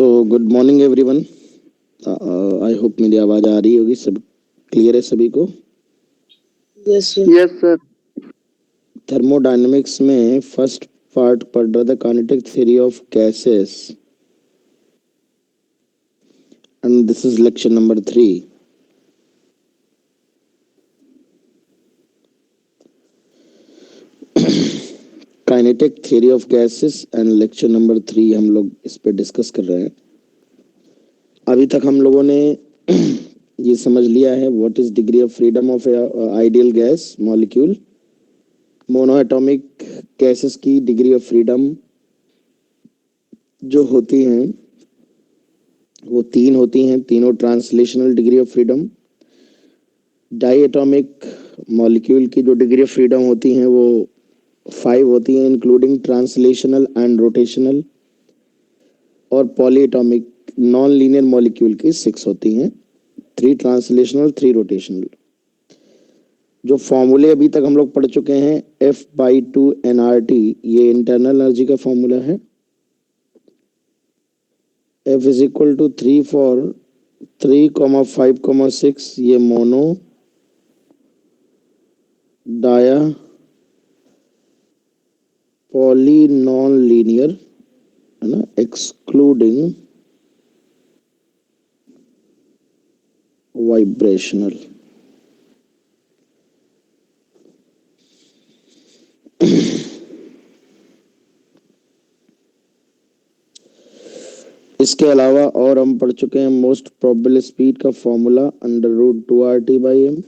तो good morning everyone. I hope मेरी आवाज आ रही होगी, सब क्लियर है सभी को। Yes yes sir. थर्मोडायनेमिक्स में फर्स्ट पार्ट पढ़ रहा था, kinetic theory of gases, and this is lecture number 3। Kinetic theory of gases and lecture number 3 हम लोग इस पे डिस्कस कर रहे हैं। अभी तक हम लोगों ने ये समझ लिया है what is degree of freedom of ideal gas molecule. Monoatomic gases की डिग्री ऑफ फ्रीडम जो होती हैं वो 3 होती हैं, तीनों translational degree of freedom. Diatomic molecule की जो डिग्री ऑफ फ्रीडम होती हैं वो 5 होती हैं, इंक्लूडिंग ट्रांसलेशनल एंड रोटेशनल। और पॉलीएटॉमिक नॉन लीनियर मॉलिक्यूल की 6 होती हैं, 3 ट्रांसलेशनल 3 रोटेशनल। जो फॉर्मूले अभी तक हम लोग पढ़ चुके हैं, F/2 nRT, ये इंटरनल एनर्जी का फॉर्मूला है। F is equal to 3 for 3,5,6, ये mono dia poly non linear है ना, एक्सक्लूडिंग वाइब्रेशनल। इसके अलावा और हम पढ़ चुके हैं मोस्ट प्रोबेबल स्पीड का फॉर्मूला √2RT/m,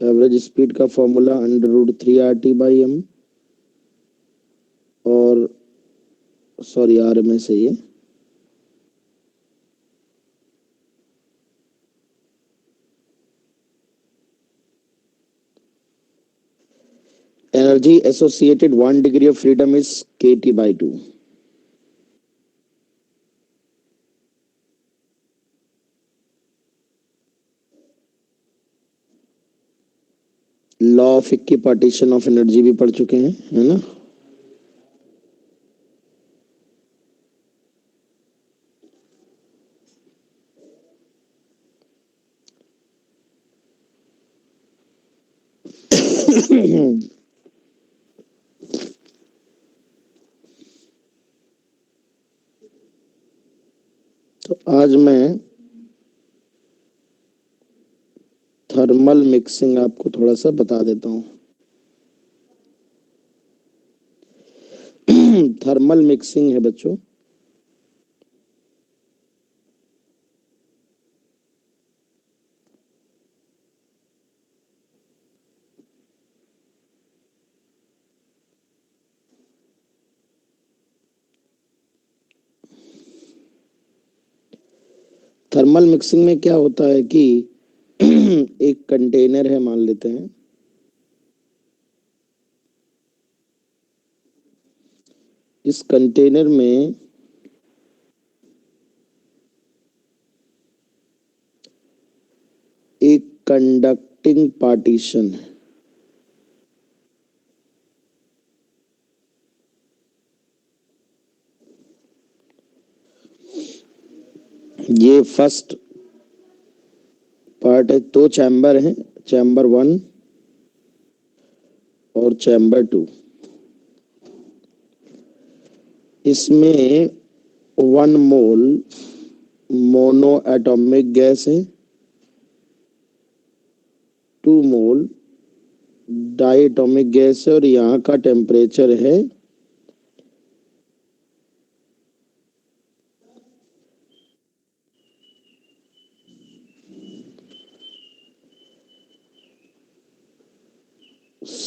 एवरेज स्पीड का फॉर्मूला √3RT/m, और सॉरी RMS है ये। Energy associated 1 degree of freedom is kT/2। Law of equipartition of energy भी पढ़ चुके हैं, है ना। तो आज मैं थर्मल मिक्सिंग आपको थोड़ा सा बता देता हूँ। थर्मल मिक्सिंग है बच्चों, थर्मल मिक्सिंग में क्या होता है कि एक कंटेनर है, मान लेते हैं। इस कंटेनर में एक कंडक्टिंग पार्टीशन है। ये फर्स्ट पार्ट है। 2 चैम्बर हैं, चैम्बर 1 और चैम्बर 2। इसमें 1 मोल मोनो एटॉमिक गैस है, 2 मोल डाइएटॉमिक गैस है, और यहाँ का टेम्परेचर है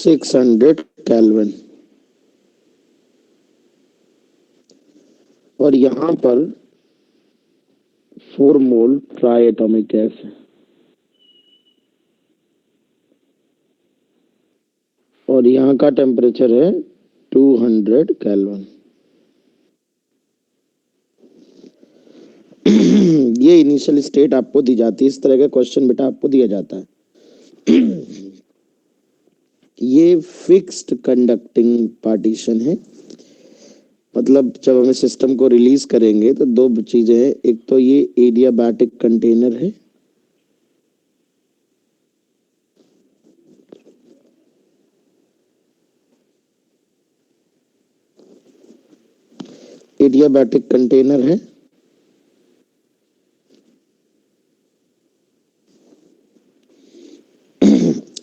600 केल्विन। और यहाँ पर 4 मोल ट्राई एटॉमिक गैस है, और यहाँ का टेम्परेचर है 200 केल्विन। ये इनिशियल स्टेट आपको दी जाती है। इस तरह का क्वेश्चन बेटा आपको दिया जाता है। ये फिक्स्ड कंडक्टिंग पार्टीशन है। मतलब जब हमें सिस्टम को रिलीज करेंगे तो दो चीजें हैं, एक तो ये एडियाबैटिक कंटेनर है, एडियाबैटिक कंटेनर है,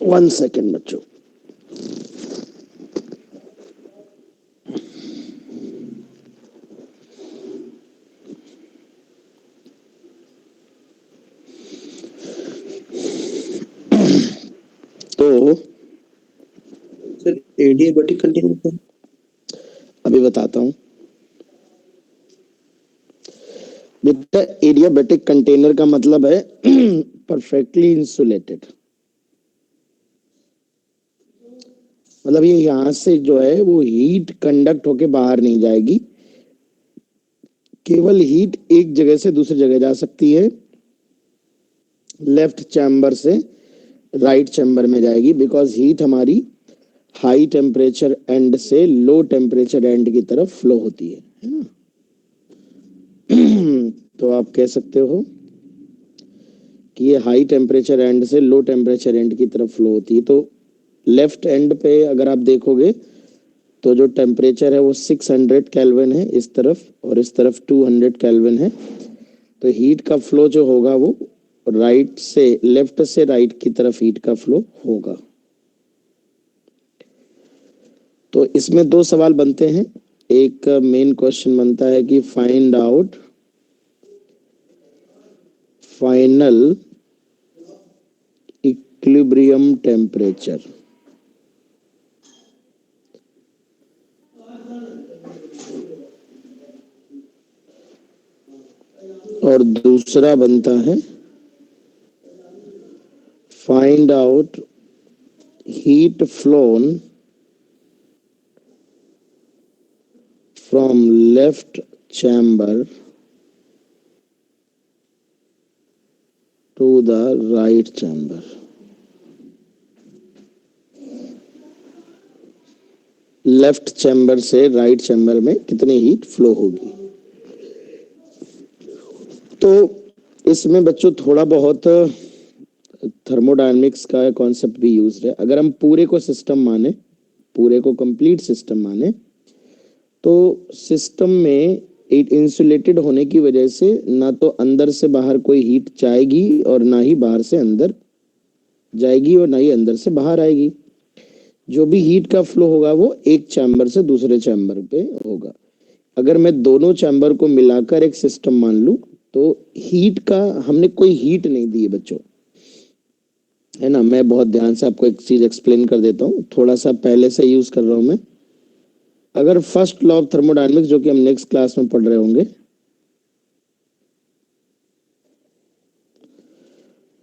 वन सेकेंड बच्चों। तो सर एडियाबेटिक कंटेनर अभी बताता हूँ बेटा। एडियाबैटिक कंटेनर का मतलब है परफेक्टली इंसुलेटेड। मतलब ये यहां से जो है वो हीट कंडक्ट होके बाहर नहीं जाएगी, केवल हीट एक जगह से दूसरी जगह जा सकती है, लेफ्ट चैम्बर से राइट चैम्बर में जाएगी, बिकॉज हीट हमारी हाई टेम्परेचर एंड से लो टेम्परेचर एंड की तरफ फ्लो होती है ना। तो आप कह सकते हो कि ये हाई टेम्परेचर एंड से लो टेम्परेचर एंड की तरफ फ्लो होती है। तो लेफ्ट एंड पे अगर आप देखोगे तो जो टेम्परेचर है वो 600 केल्विन है इस तरफ, और इस तरफ 200 केल्विन है। तो हीट का फ्लो जो होगा वो राइट से लेफ्ट से राइट की तरफ हीट का फ्लो होगा। तो इसमें दो सवाल बनते हैं। एक मेन क्वेश्चन बनता है कि find out final equilibrium temperature, और दूसरा बनता है find out heat flown from left chamber to the right chamber. Left chamber से राइट चैम्बर में कितनी हीट फ्लो होगी। तो इसमें बच्चों थोड़ा बहुत थर्मोडायनेमिक्स का कॉन्सेप्ट भी यूज है। अगर हम पूरे को सिस्टम माने, पूरे को कंप्लीट सिस्टम माने, तो सिस्टम में एक इंसुलेटेड होने की वजह से ना तो अंदर से बाहर कोई हीट जाएगी और ना ही बाहर से अंदर जाएगी और ना ही अंदर से बाहर आएगी। जो भी हीट का फ्लो होगा वो एक चैम्बर से दूसरे चैम्बर पे होगा। अगर मैं दोनों चैम्बर को मिलाकर एक सिस्टम मान लूं तो हीट का हमने कोई हीट नहीं दी है बच्चों, है ना। मैं बहुत ध्यान से आपको एक चीज एक्सप्लेन कर देता हूँ, थोड़ा सा पहले से यूज कर रहा हूं मैं। अगर फर्स्ट लॉ ऑफ थर्मोडायनेमिक्स जो कि हम नेक्स्ट क्लास में पढ़ रहे होंगे,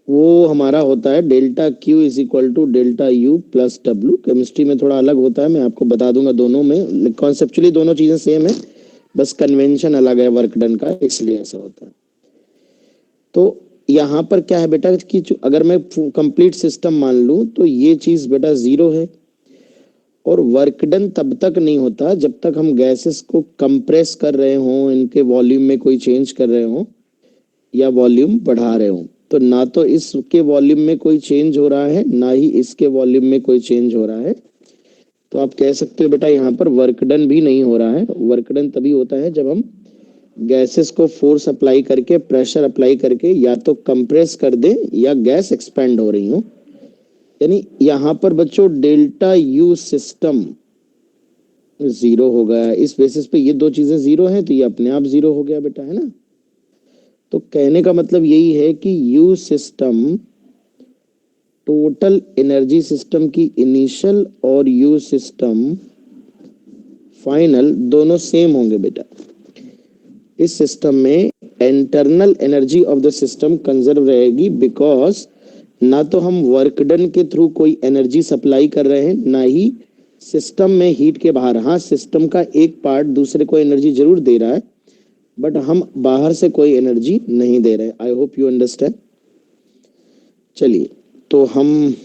वो हमारा होता है delta Q is equal to delta U plus W. Chemistry में थोड़ा अलग होता है, मैं आपको बता दूंगा। दोनों में कॉन्सेप्चुअली दोनों चीजें सेम है, बस कन्वेंशन अलग है वर्क डन का, इसलिए ऐसा होता है। तो यहाँ पर क्या है बेटा कि अगर मैं कंप्लीट सिस्टम मान लूं तो ये चीज बेटा जीरो है, और वर्क डन तब तक नहीं होता जब तक हम गैसेस को कंप्रेस कर रहे हों, इनके वॉल्यूम में कोई चेंज कर रहे हों या वॉल्यूम बढ़ा रहे हों। तो ना तो इसके वॉल्यूम में कोई चेंज हो रहा है, ना ही इसके वॉल्यूम में कोई चेंज हो रहा है। तो आप कह सकते हो बेटा यहाँ पर वर्क डन भी नहीं हो रहा है। वर्क डन तभी होता है जब हम गैसेस को फोर्स अप्लाई करके, प्रेशर अप्लाई करके या तो कंप्रेस कर दें या गैस एक्सपेंड हो रही हो। यानी यहाँ पर बच्चों डेल्टा यू सिस्टम जीरो हो गया। इस बेसिस पे ये दो चीजें जीरो हैं तो ये अपने आप जीरो हो गया बेटा, है ना। तो कहने का मतलब यही है कि you system total energy system की इनिशियल और यू सिस्टम फाइनल दोनों सेम होंगे बेटा। इस सिस्टम में internal energy of the system conserve रहेगी, बिकॉज ना तो हम वर्क डन के थ्रू कोई एनर्जी सप्लाई कर रहे हैं, ना ही सिस्टम में हीट के बाहर। हाँ, सिस्टम का एक पार्ट दूसरे को एनर्जी जरूर दे रहा है, बट हम बाहर से कोई एनर्जी नहीं दे रहे। I hope you understand. चलिए, तो हम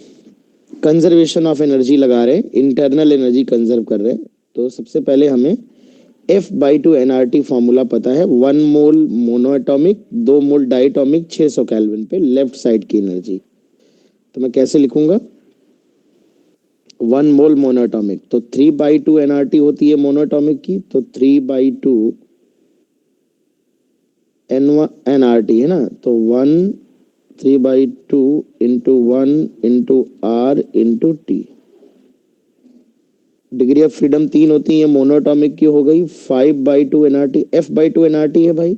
कंजर्वेशन ऑफ एनर्जी लगा रहे हैं, इंटरनल एनर्जी कंजर्व कर रहे हैं। तो सबसे पहले हमें F/2 nRT फॉर्मूला पता है, 1 मोल मोनो एटॉमिक, 2 मोल डाइटॉमिक, 600 केल्विन पे लेफ्ट साइड की एनर्जी। तो मैं कैसे लिखूंगा? 1 मोल मोनोएटॉमिक, तो 3/2 nRT होती है मोनोएटॉमिक की, तो 3/2 nRT है ना, तो 3/2 × 1 × R × T। Degree of freedom 3 होती है, मोनोएटॉमिक की हो गई 5/2 nRT। F/2 nRT है भाई,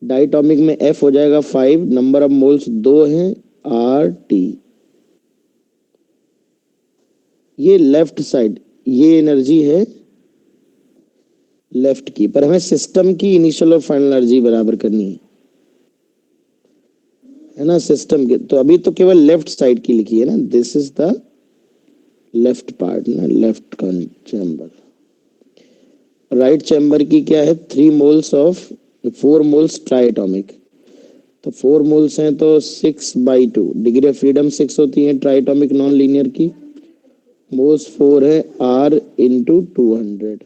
डाइटॉमिक में F हो जाएगा 5, नंबर ऑफ मोल्स 2 हैं, RT। ये लेफ्ट साइड, ये एनर्जी है लेफ्ट की, पर हमें सिस्टम की इनिशियल और फाइनल एनर्जी बराबर करनी है ना, सिस्टम के। तो अभी तो केवल लेफ्ट साइड की लिखी है ना, this is the left part ना, लेफ्ट चैम्बर। राइट चैम्बर की क्या है? 3 मोल्स ऑफ 4 मोल्स ट्राइटॉमिक, तो 4 मोल्स हैं तो 6/2, डिग्री ऑफ फ्रीडम 6 होती है ट्राइटॉमिक नॉन लीनियर की, मोल्स 4 है, R × 200।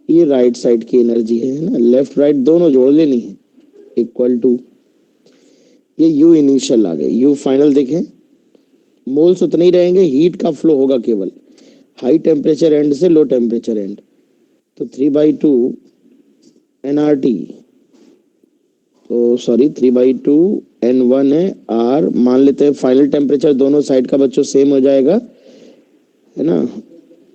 ये राइट साइड की एनर्जी है ना, लेफ्ट राइट दोनों जोड़ लेनी है, इक्वल टू, ये यू इनिशियल आ गए, यू फाइनल देखें, मोल्स उतने ही रहेंगे, हीट का फ्लो होगा केवल हाई टेम्परेचर एंड से लो टेम्परेचर एंड। तो 3/2 nRT, तो सॉरी 3/2 N1 है, R मान लेते हैं, फाइनल टेम्परेचर दोनों साइड का बच्चों सेम हो जाएगा, है ना।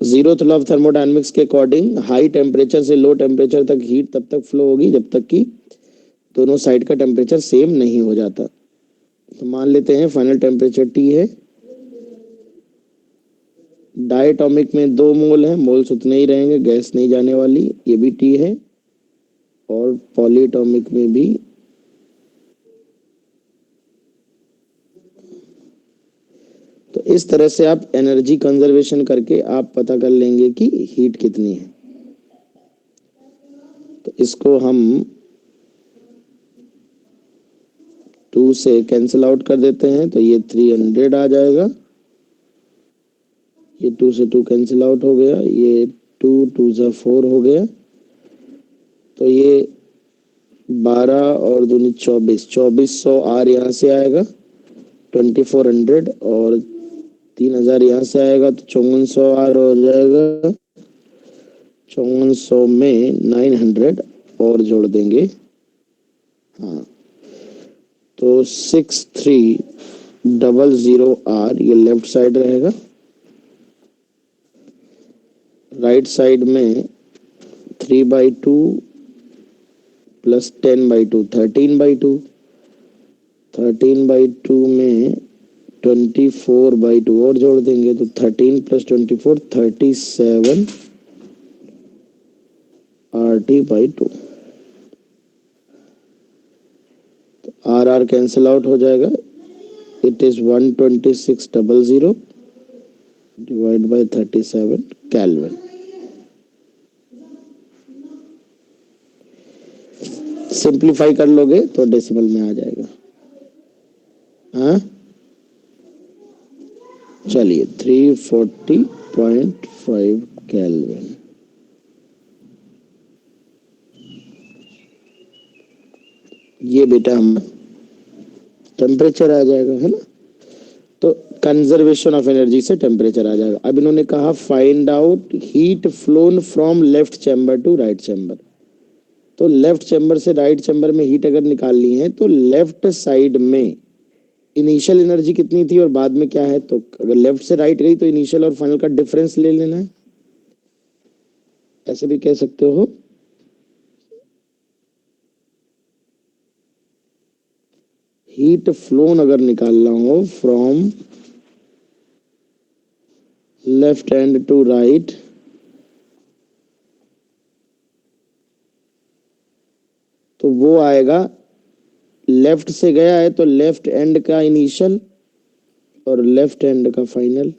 जीरोथ लॉ ऑफ थर्मोडायनेमिक्स के अकॉर्डिंग हाई टेम्परेचर से लो टेम्परेचर तक हीट तब तक फ्लो होगी जब तक कि दोनों साइड का टेम्परेचर सेम नहीं हो जाता। तो मान लेते हैं फाइनल टेम्परेचर T है, डायटॉमिक में 2 मोल है, मोल्स उतने ही रहेंगे, गैस नहीं जाने वाली, ये भी T है, और पॉलीटॉमिक में भी तो इस तरह से आप एनर्जी कंजर्वेशन करके आप पता कर लेंगे कि हीट कितनी है। तो इसको हम 2 से कैंसिल आउट कर देते हैं, तो ये 300 आ जाएगा, ये 2 से 2 कैंसिल आउट हो गया, ये 2 2 4 हो गया, तो ये 12 और 2 24, 2400 R यहाँ से आएगा, 2400, और 3000 यहाँ से आएगा, तो 5400 R हो जाएगा, 5400 में 900 और जोड़ देंगे, हाँ, तो 6300 R, ये लेफ्ट साइड रहेगा। राइट साइड में 3/2 प्लस 10/2, 13/2, 13/2 में 24/2 और जोड़ देंगे, तो 13 + 24 37 RT/2। तो R कैंसिल आउट हो जाएगा, it is 12600 divide by 37 kelvin. Simplify कर लोगे तो डेसिमल में आ जाएगा, हाँ, चलिए 340.5 केल्विन। ये बेटा हम टेम्परेचर आ जाएगा, है ना। तो कंजर्वेशन ऑफ एनर्जी से टेम्परेचर आ जाएगा। अब इन्होंने कहा find out heat flown from left chamber to right chamber. तो लेफ्ट चैम्बर से राइट चैम्बर में हीट अगर निकालनी है तो लेफ्ट साइड में इनिशियल एनर्जी कितनी थी और बाद में क्या है, तो अगर लेफ्ट से राइट गई तो इनिशियल और फाइनल का डिफरेंस ले लेना है, ऐसे भी कह सकते हो। हीट फ्लोन अगर निकालना हो from left hand to right, तो वो आएगा, लेफ्ट से गया है तो लेफ्ट एंड का इनिशियल और लेफ्ट हैंड का फाइनल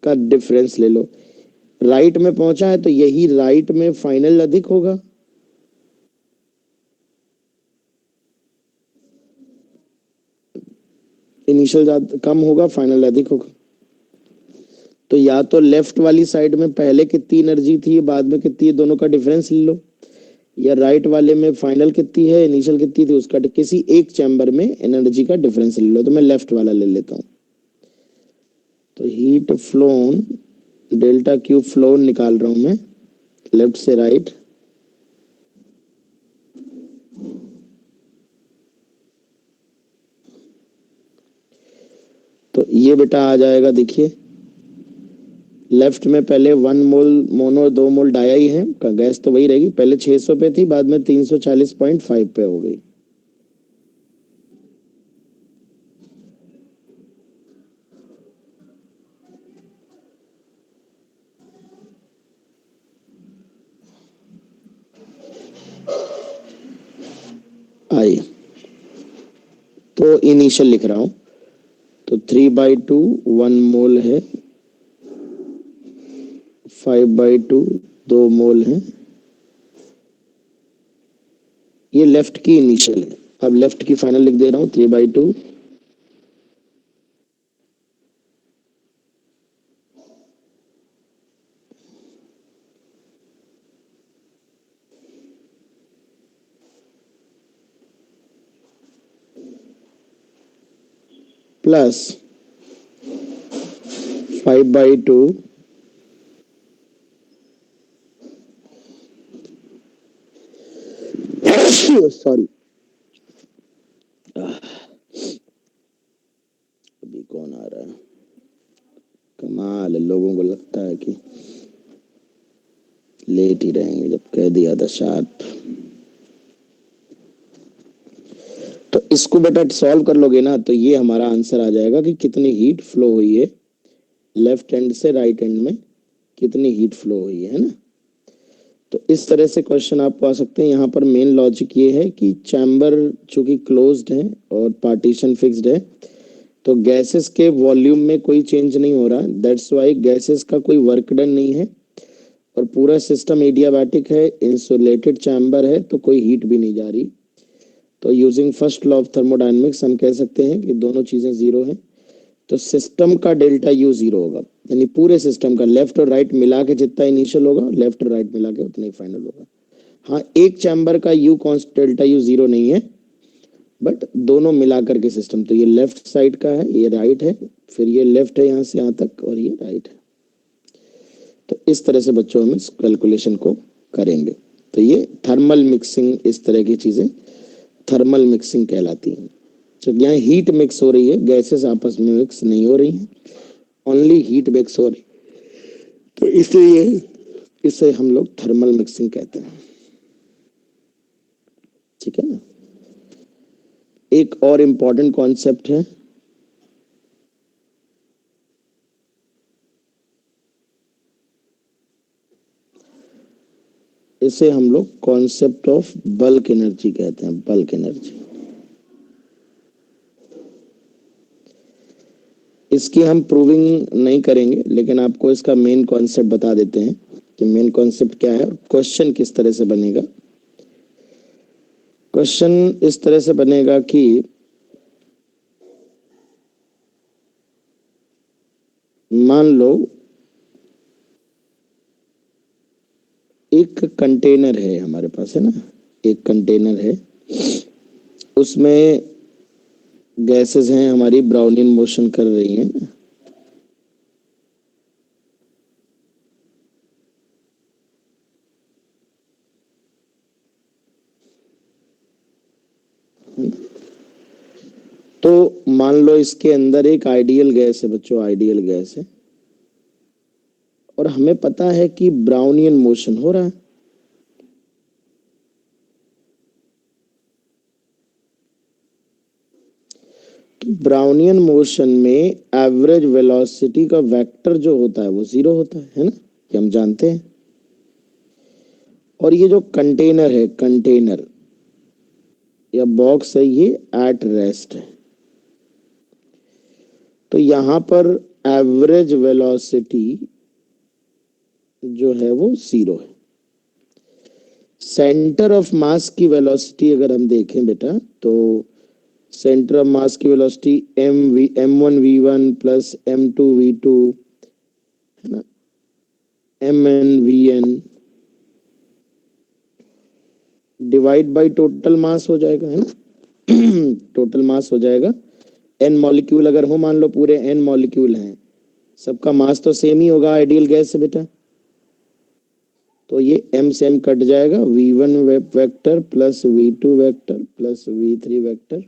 का डिफरेंस ले लो। राइट में पहुंचा है तो यही राइट में फाइनल अधिक होगा, इनिशियल कम होगा, फाइनल अधिक होगा। तो या तो लेफ्ट वाली साइड में पहले कितनी एनर्जी थी बाद में कितनी है, दोनों का डिफरेंस ले लो, या राइट वाले में फाइनल कितनी है इनिशियल कितनी थी उसका, किसी एक चैम्बर में एनर्जी का डिफरेंस ले लो। तो मैं लेफ्ट वाला ले लेता हूँ। तो heat phloem delta Q phloem निकाल रहा हूं मैं लेफ्ट से राइट। तो ये बेटा आ जाएगा, देखिए लेफ्ट में पहले 1 मोल मोनो 2 मोल डाया ही है, गैस तो वही रहेगी, पहले 600 पे थी बाद में 340.5 पे हो गई। आई तो इनिशियल लिख रहा हूं, तो 3/2 1 मोल है, 5/2 2 मोल है, ये लेफ्ट की इनिशियल है। अब लेफ्ट की फाइनल लिख दे रहा हूँ 3/2 प्लस 5/2 सॉरी अभी कौन आ रहा है, कमाल है, लोगों को लगता है कि लेट ही रहेंगे, जब कह दिया था शार्प। तो इसको बेटा सॉल्व कर लोगे ना तो ये हमारा आंसर आ जाएगा कि कितनी हीट फ्लो हुई है लेफ्ट एंड से राइट एंड में, कितनी हीट फ्लो हुई है ना। तो इस तरह से क्वेश्चन आपको आ सकते हैं। यहाँ पर मेन लॉजिक ये है कि चैम्बर चूंकि क्लोज्ड है और पार्टीशन फिक्स्ड है, तो गैसेस के वॉल्यूम में कोई चेंज नहीं हो रहा, दैट्स वाई गैसेस का कोई वर्क डन नहीं है, और पूरा सिस्टम एडियाबैटिक है, इंसुलेटेड चैम्बर है, तो कोई हीट भी नहीं जा रही। तो using first law of thermodynamics हम कह सकते हैं कि दोनों चीजें जीरो हैं, तो सिस्टम का डेल्टा यू जीरो होगा, यानी पूरे सिस्टम का लेफ्ट और राइट मिला के जितना इनिशियल होगा लेफ्ट और राइट मिला के उतना ही फाइनल होगा। हाँ, एक चैम्बर का you const delta U zero नहीं है, बट दोनों मिला करके सिस्टम, तो ये लेफ्ट साइड का है, ये राइट है, फिर ये लेफ्ट है यहाँ से यहाँ तक, और ये राइट है। तो इस तरह से बच्चों हम इस कैलकुलेशन को करेंगे। तो ये थर्मल मिक्सिंग, इस तरह की चीजें थर्मल मिक्सिंग कहलाती हैं। तो यहाँ हीट मिक्स हो रही है, गैसेस आपस में मिक्स नहीं हो रही हैं, ओनली हीट मिक्स हो रही, तो इसलिए इसे हम लोग थर्मल मिक्सिंग कहते हैं। ठीक है ना। एक और इम्पॉर्टेंट कॉन्सेप्ट है, इसे हम लोग कॉन्सेप्ट ऑफ बल्क एनर्जी कहते हैं, बल्क एनर्जी। इसकी हम प्रूविंग नहीं करेंगे, लेकिन आपको इसका मेन कॉन्सेप्ट बता देते हैं कि मेन कॉन्सेप्ट क्या है, क्वेश्चन किस तरह से बनेगा। क्वेश्चन इस तरह से बनेगा कि मान लो एक कंटेनर है हमारे पास, है ना, एक कंटेनर है, उसमें गैसेस हैं हमारी, ब्राउनियन मोशन कर रही हैं, तो मान लो इसके अंदर एक आइडियल गैस है बच्चों, आइडियल गैस है, और हमें पता है कि ब्राउनियन मोशन हो रहा है। तो ब्राउनियन मोशन में एवरेज वेलोसिटी का वेक्टर जो होता है वो जीरो होता है ना, ये हम जानते हैं। और ये जो कंटेनर है, कंटेनर या बॉक्स है, ये एट रेस्ट है, तो यहां पर एवरेज वेलोसिटी जो है वो जीरो है। सेंटर ऑफ मास की वेलोसिटी अगर हम देखें बेटा, तो सेंटर ऑफ मास की velocity m1 v1 plus m2 v2 है ना, MnVn divide by total mass हो जाएगा, है ना। टोटल मास हो जाएगा, n मॉलिक्यूल अगर हो, मान लो पूरे n मॉलिक्यूल हैं, सबका मास तो सेम ही होगा आइडियल गैस से बेटा, तो ये m से m कट जाएगा, v1 vector plus v2 vector plus v3 vector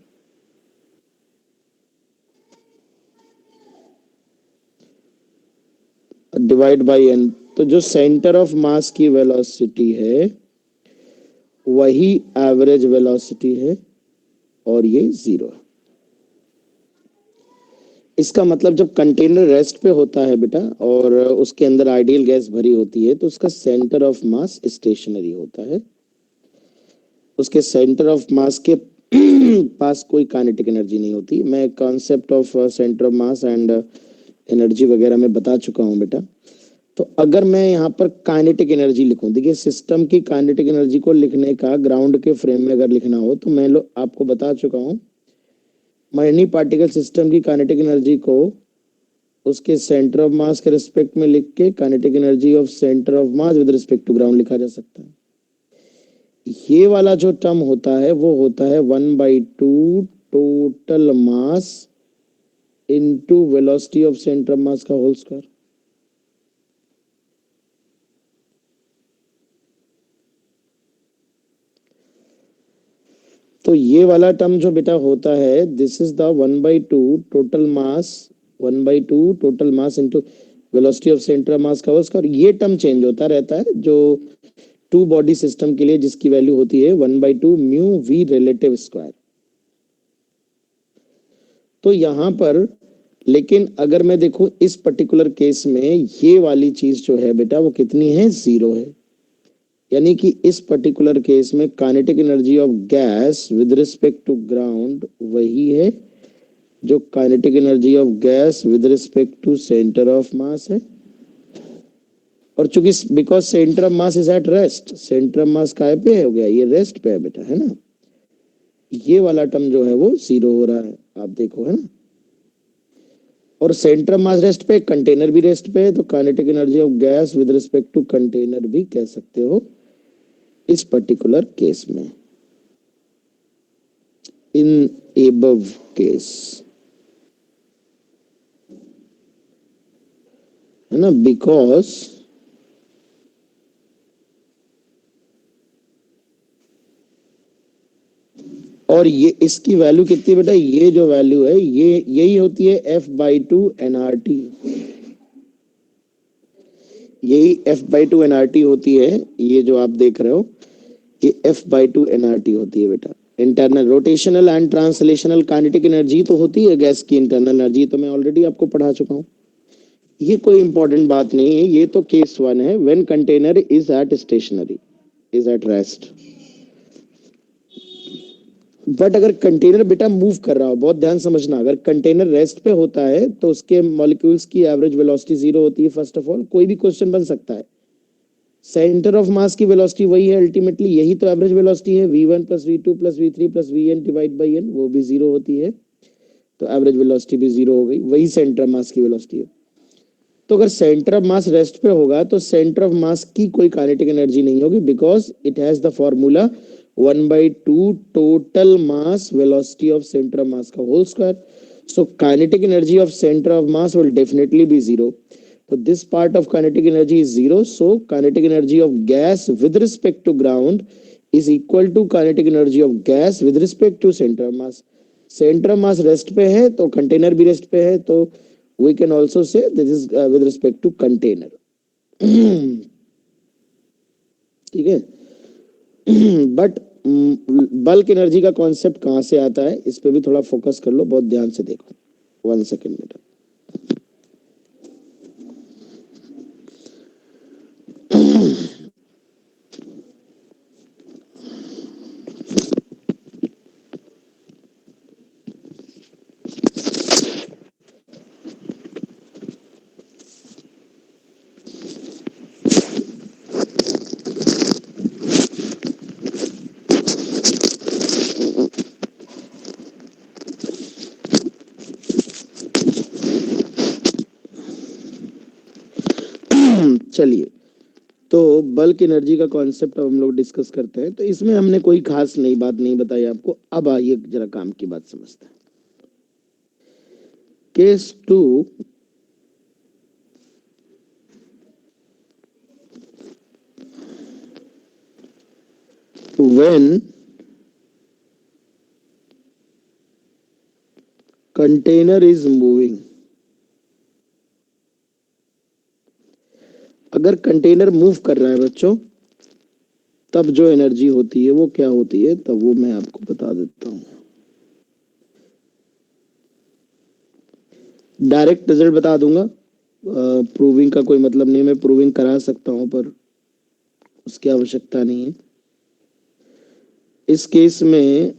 divide by n। तो जो सेंटर ऑफ मास की वेलोसिटी है वही एवरेज वेलोसिटी है और ये 0 है। इसका मतलब जब कंटेनर रेस्ट पे होता है बेटा और उसके अंदर आइडियल गैस भरी होती है तो उसका सेंटर ऑफ मास स्टेशनरी होता है, उसके सेंटर ऑफ मास के पास कोई काइनेटिक एनर्जी नहीं होती। मैं concept of centre of mass and energy वगैरह में बता चुका हूं बेटा। तो अगर मैं यहाँ पर काइनेटिक एनर्जी लिखूं, देखिए सिस्टम की काइनेटिक एनर्जी को लिखने का ग्राउंड के फ्रेम में अगर लिखना हो तो मैं आपको बता चुका हूं, एनी पार्टिकल सिस्टम की काइनेटिक एनर्जी को उसके सेंटर ऑफ मास के रिस्पेक्ट में लिख के kinetic energy of centre of mass with respect to ground लिखा जा सकता है। ये वाला जो टर्म होता है वो होता है 1/2 total mass into velocity of centre of mass का होल स्क्वायर। तो ये वाला टर्म जो बेटा होता है, this is the 1/2 total mass, 1/2 total mass into velocity of centre of mass का होल स्क्वायर। ये टर्म चेंज होता रहता है जो टू बॉडी सिस्टम के लिए जिसकी वैल्यू होती है 1/2 म्यू वी रिलेटिव स्क्वायर। तो यहां पर लेकिन अगर मैं देखूं इस पर्टिकुलर केस में ये वाली चीज जो है बेटा वो कितनी है, 0 है। यानी कि इस पर्टिकुलर केस में kinetic energy of gas with respect to ground वही है जो kinetic energy of gas with respect to centre of mass है। और चूंकि because centre of mass is at rest, centre of mass काय पे हो गया, ये रेस्ट पे है बेटा, है ना। ये वाला टर्म जो है वो 0 हो रहा है, आप देखो, है ना। और सेंटर ऑफ मास रेस्ट पे, कंटेनर भी रेस्ट पे है, तो kinetic energy of gas with respect to container भी कह सकते हो इस पर्टिकुलर केस में, इन एबव केस, है ना। बिकॉज और ये इसकी वैल्यू कितनी बेटा, ये जो वैल्यू है ये यही होती है F/2 nRT, यही F/2 nRT होती है। ये जो आप देख रहे हो ये F/2 nRT होती है बेटा। Internal rotational and translational kinetic energy तो होती है गैस की, इंटरनल एनर्जी तो मैं ऑलरेडी आपको पढ़ा चुका हूँ, ये कोई इंपॉर्टेंट बात नहीं है। ये तो केस 1 है, when container is at stationary, is at rest. But अगर कंटेनर बेटा मूव कर रहा हो, बहुत ध्यान समझना, अगर कंटेनर रेस्ट पे होता है तो उसके मॉलिक्यूल्स की एवरेज वेलोसिटी 0 होती है। फर्स्ट ऑफ ऑल कोई भी क्वेश्चन बन सकता है, सेंटर ऑफ मास की वेलोसिटी वही है अल्टीमेटली, यही तो एवरेज वेलोसिटी है, v1 plus v2 plus v3 plus vn divide by n, वो भी 0 होती है, तो एवरेज वेलोसिटी भी 0 हो गई, वही सेंटर ऑफ मास की वेलोसिटी है। तो अगर सेंटर ऑफ मास रेस्ट पे होगा तो सेंटर ऑफ मास की कोई काइनेटिक एनर्जी नहीं होगी, because it has the formula 1/2 total mass velocity of centre of mass का whole square. So kinetic energy of center of mass will definitely be 0. So this part of kinetic energy is 0. So kinetic energy of gas with respect to ground is equal to kinetic energy of gas with respect to center of mass. Center of mass rest पे है तो container भी rest पे है, तो we can also say this is with respect to container. ठीक है। But bulk energy का कॉन्सेप्ट कहां से आता है, इस पे भी थोड़ा फोकस कर लो, बहुत ध्यान से देखो। 1 सेकेंड बेटा। चलिए, तो बल्क एनर्जी का कॉन्सेप्ट अब हम लोग डिस्कस करते हैं। तो इसमें हमने कोई खास नई बात नहीं बताई आपको। अब आइए जरा काम की बात समझते हैं। Case 2, when container is moving, अगर कंटेनर मूव कर रहा है बच्चों, तब जो एनर्जी होती है वो क्या होती है, तब वो मैं आपको बता देता हूँ। डायरेक्ट रिजल्ट बता दूंगा, प्रूविंग का कोई मतलब नहीं, मैं प्रूविंग करा सकता हूँ पर उसकी आवश्यकता नहीं है इस केस में।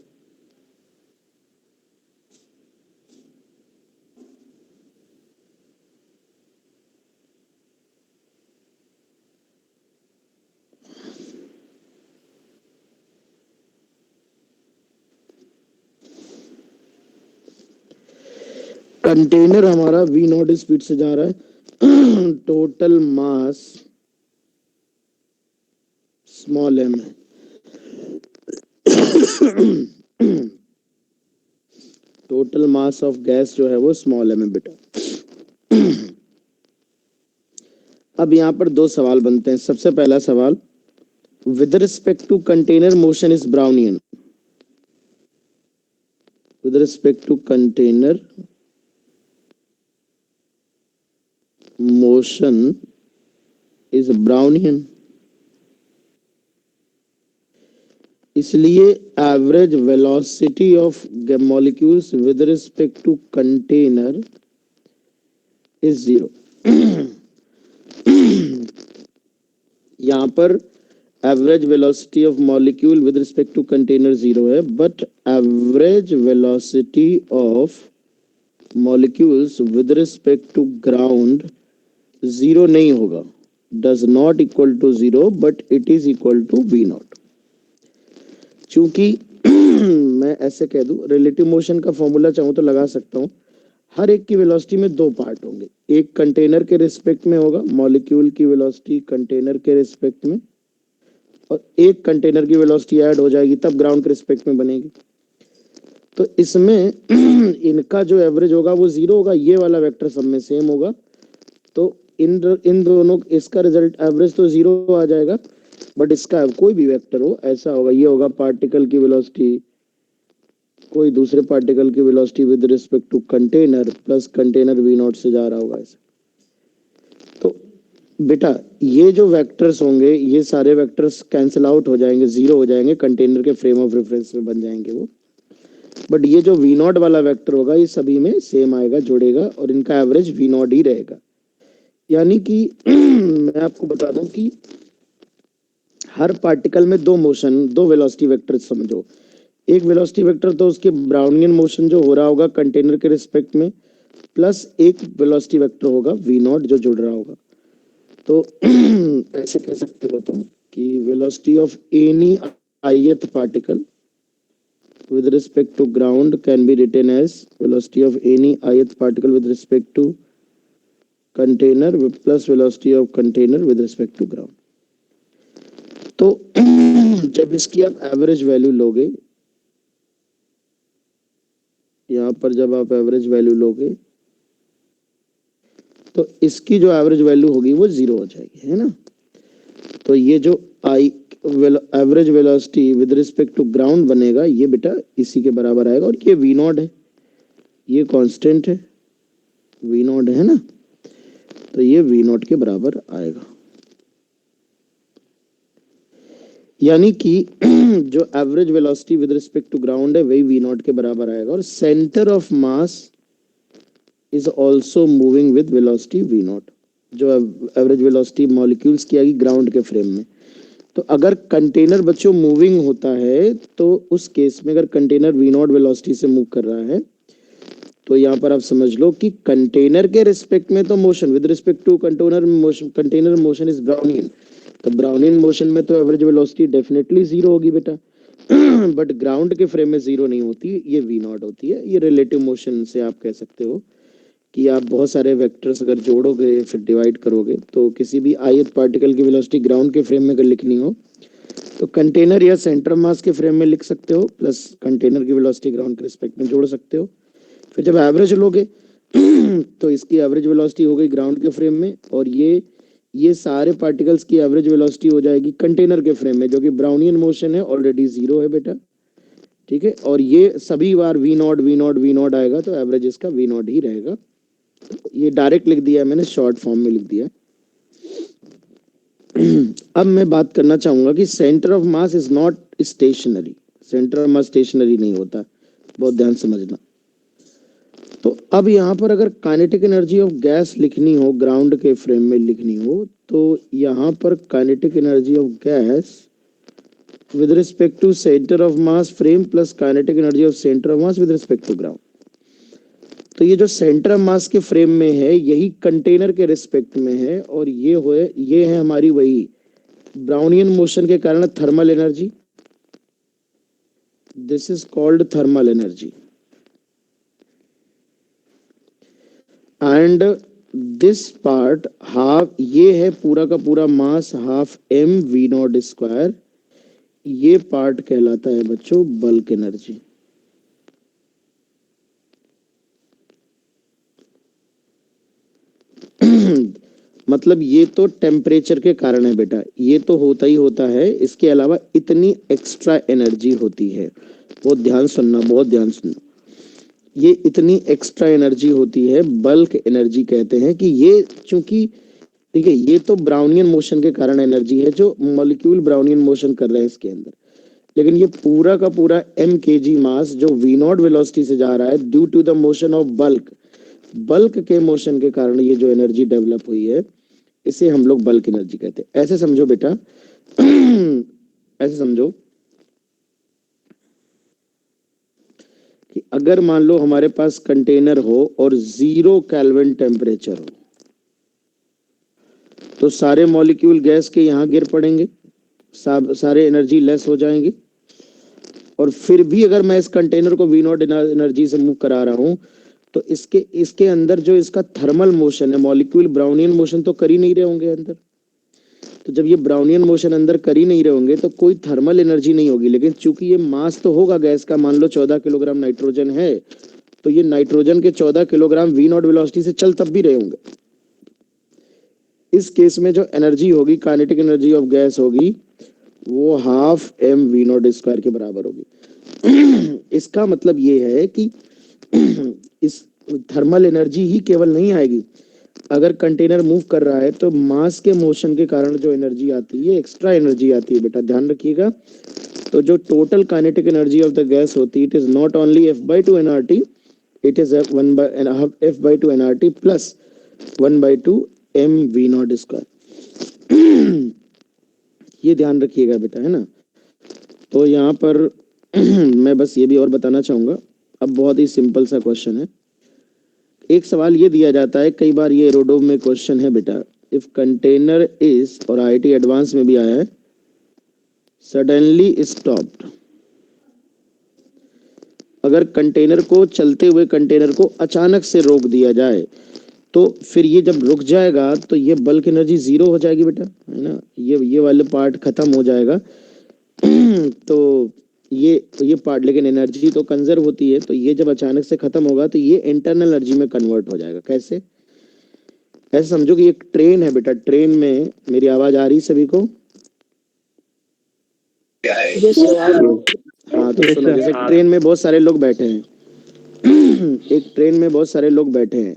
कंटेनर हमारा v नॉट स्पीड से जा रहा है, टोटल मास स्मॉल m है। टोटल मास ऑफ गैस जो है वो स्मॉल m है बेटा। अब यहाँ पर दो सवाल बनते हैं। सबसे पहला सवाल, with respect to container motion is Brownian. With respect to container motion is Brownian, इसलिए average velocity of molecules with respect to container is 0। यहाँ पर average velocity of molecule with respect to container 0 है, but average velocity of molecules with respect to ground 0 नहीं होगा। Does not equal to 0 but it is equal to v naught. चूंकि मैं ऐसे कह दूं, रिलेटिव मोशन का फॉर्मूला चाहूं तो लगा सकता हूं। हर एक की वेलोसिटी में दो पार्ट होंगे, एक कंटेनर के रिस्पेक्ट में होगा, मॉलिक्यूल की वेलोसिटी कंटेनर के रिस्पेक्ट में, और एक कंटेनर की वेलोसिटी ऐड हो जाएगी तब ग्राउंड के रिस्पेक्ट में बनेगी। तो इसमें इनका जो एवरेज होगा वो 0 होगा, ये वाला वेक्टर सब में सेम होगा। तो इन दोनों, इसका रिजल्ट एवरेज तो 0 आ जाएगा, बट इसका कोई भी वेक्टर हो ऐसा होगा, ये होगा पार्टिकल की वेलोसिटी, कोई दूसरे पार्टिकल की velocity with respect to container, plus container v naught से जा रहा होगा ऐसे। तो बेटा ये जो वेक्टर्स होंगे ये सारे वेक्टर्स कैंसिल आउट हो जाएंगे, 0 हो जाएंगे, कंटेनर के फ्रेम ऑफ रेफरेंस में बन जाएंगे वो। बट ये जो v नॉट वाला वेक्टर होगा ये सभी में सेम आएगा, जुड़ेगा, और इनका एवरेज v नॉट ही रहेगा। यानी कि मैं आपको बता दूं कि हर पार्टिकल में दो मोशन, दो वेलोसिटी वेक्टर समझो। एक वेलोसिटी वेक्टर तो उसके ब्राउनियन मोशन जो हो रहा होगा कंटेनर के रिस्पेक्ट में, प्लस एक वेलोसिटी वेक्टर होगा v नॉट जो जुड़ रहा होगा। तो ऐसे कह सकते हो तुम कि velocity of any ith particle with respect to ground can be written as velocity of any ith particle with respect to container plus velocity of container with respect to ground। तो जब इसकी आप एवरेज वैल्यू लोगे, यहाँ पर जब आप average value लोगे तो इसकी जो एवरेज वैल्यू होगी वो 0 हो जाएगी, है ना। तो ये जो आई average velocity with respect to ground बनेगा ये बेटा इसी के बराबर आएगा, और ये v नॉट है, ये कांस्टेंट है, v नॉट है ना, तो ये v नॉट के बराबर आएगा। यानी कि जो average velocity with respect to ground है वही v नॉट के बराबर आएगा, और centre of mass is also moving with velocity v naught, जो एवरेज वेलोसिटी मॉलिक्यूल्स की आएगी ग्राउंड के फ्रेम में। तो अगर कंटेनर बच्चों मूविंग होता है तो उस केस में अगर कंटेनर v नॉट वेलोसिटी से मूव कर रहा है तो यहाँ पर आप समझ लो कि कंटेनर के रिस्पेक्ट में तो motion with respect to container motion is Brownian. तो ब्राउनियन मोशन में तो एवरेज वेलोसिटी डेफिनेटली 0 होगी बेटा, बट ग्राउंड के फ्रेम में 0 नहीं होती, ये v नॉट होती है। ये रिलेटिव मोशन से आप कह सकते हो कि आप बहुत सारे वेक्टर्स अगर जोड़ोगे फिर डिवाइड करोगे तो किसी भी ith पार्टिकल की वेलोसिटी ग्राउंड के फ्रेम में अगर लिखनी हो तो कंटेनर या सेंटर मास के फ्रेम में लिख सकते हो, प्लस कंटेनर की वेलोसिटी ग्राउंड के रिस्पेक्ट में जोड़ सकते हो। फिर जब एवरेज लोगे तो इसकी एवरेज वेलोसिटी हो गई ग्राउंड के फ्रेम में, और ये सारे पार्टिकल्स की एवरेज वेलोसिटी हो जाएगी कंटेनर के फ्रेम में, जो कि ब्राउनियन मोशन है, ऑलरेडी 0 है बेटा। ठीक है, और ये सभी बार v naught v naught v naught आएगा तो एवरेज इसका वी नॉट ही रहेगा। ये डायरेक्ट लिख दिया है मैंने, शॉर्ट फॉर्म में लिख दिया। अब मैं बात करना चाहूंगा कि centre of mass is not stationary. Centre of mass stationary नहीं होता, बहुत ध्यान समझना। तो अब यहाँ पर अगर काइनेटिक एनर्जी ऑफ गैस लिखनी हो, ग्राउंड के फ्रेम में लिखनी हो, तो यहाँ पर kinetic energy of gas with respect to center of mass frame plus kinetic energy of center of mass with respect to ground। तो ये जो सेंटर ऑफ मास के फ्रेम में है यही कंटेनर के रिस्पेक्ट में है, और ये है हमारी वही ब्राउनियन मोशन के कारण thermal energy. This is called thermal energy, and this part half, ये है पूरा का पूरा mass half m v naught square. ये पार्ट कहलाता है बच्चों बल्क एनर्जी। मतलब ये तो टेम्परेचर के कारण है बेटा, ये तो होता ही होता है, इसके अलावा इतनी एक्स्ट्रा एनर्जी होती है। बहुत ध्यान सुनना, बहुत ध्यान सुनना। ये इतनी एक्स्ट्रा एनर्जी होती है, बल्क एनर्जी कहते हैं कि ये, चूंकि ठीक है, ये तो ब्राउनियन मोशन के कारण एनर्जी है, जो मॉलिक्यूल ब्राउनियन मोशन कर रहे हैं इसके अंदर, लेकिन ये पूरा का पूरा m kg मास जो v नॉट वेलोसिटी से जा रहा है due to the motion of bulk, bulk के मोशन के कारण ये जो एनर्जी डेवलप हुई है इसे हम लोग बल्क एनर्जी कहते हैं। ऐसे समझो बेटा ऐसे समझो कि अगर मान लो हमारे पास कंटेनर हो और 0 केल्विन टेम्परेचर हो, तो सारे मॉलिक्यूल गैस के यहाँ गिर पड़ेंगे, सारे एनर्जी लेस हो जाएंगी। और फिर भी अगर मैं इस कंटेनर को वी नॉट एनर्जी से मूव करा रहा हूं तो इसके अंदर जो इसका थर्मल मोशन है, मॉलिक्यूल ब्राउनियन मोशन तो कर ही नहीं रहे होंगे अंदर। तो जब ये ब्राउनियन मोशन अंदर कर ही नहीं रहे होंगे तो कोई थर्मल एनर्जी नहीं होगी, लेकिन चूंकि ये मास तो होगा गैस का, मान लो 14 किलोग्राम नाइट्रोजन है, तो ये नाइट्रोजन के 14 किलोग्राम वी नॉट वेलोसिटी से चल तब भी रहे होंगे। इस केस में जो एनर्जी होगी, काइनेटिक एनर्जी ऑफ गैस होगी, वो half m v naught square के बराबर होगी। इसका मतलब ये है कि इस थर्मल एनर्जी ही केवल नहीं आएगी, अगर कंटेनर मूव कर रहा है तो मास के मोशन के कारण जो एनर्जी आती है एक्स्ट्रा एनर्जी आती है बेटा, ध्यान रखिएगा। तो जो total kinetic energy of the gas होती है, it is not only f/2 nRT, it is f/2 nRT plus 1/2 m v naught square. ये ध्यान रखिएगा बेटा, है ना। तो यहाँ पर मैं बस ये भी और बताना चाहूंगा, अब बहुत ही सिंपल सा क्वेश्चन है। एक सवाल ये दिया जाता है, कई बार ये एरोडोम में क्वेश्चन है बेटा, इफ कंटेनर इज, और IIT एडवांस में भी आया है, सडनली स्टॉप्ड। अगर कंटेनर को, चलते हुए कंटेनर को अचानक से रोक दिया जाए तो फिर ये जब रुक जाएगा तो ये बल्क एनर्जी 0 हो जाएगी बेटा, है ना। ये वाले पार्ट खत्म हो जाएगा। तो ये पार्ट, लेकिन एनर्जी तो कंजर्व होती है, तो ये जब अचानक से खत्म होगा तो ये इंटरनल एनर्जी में कन्वर्ट हो जाएगा। कैसे? ऐसे समझो कि एक ट्रेन है बेटा, ट्रेन में, मेरी आवाज आ रही सभी को? हाँ, तो सुनो, जैसे ट्रेन में बहुत सारे लोग बैठे हैं एक ट्रेन में बहुत सारे लोग बैठे हैं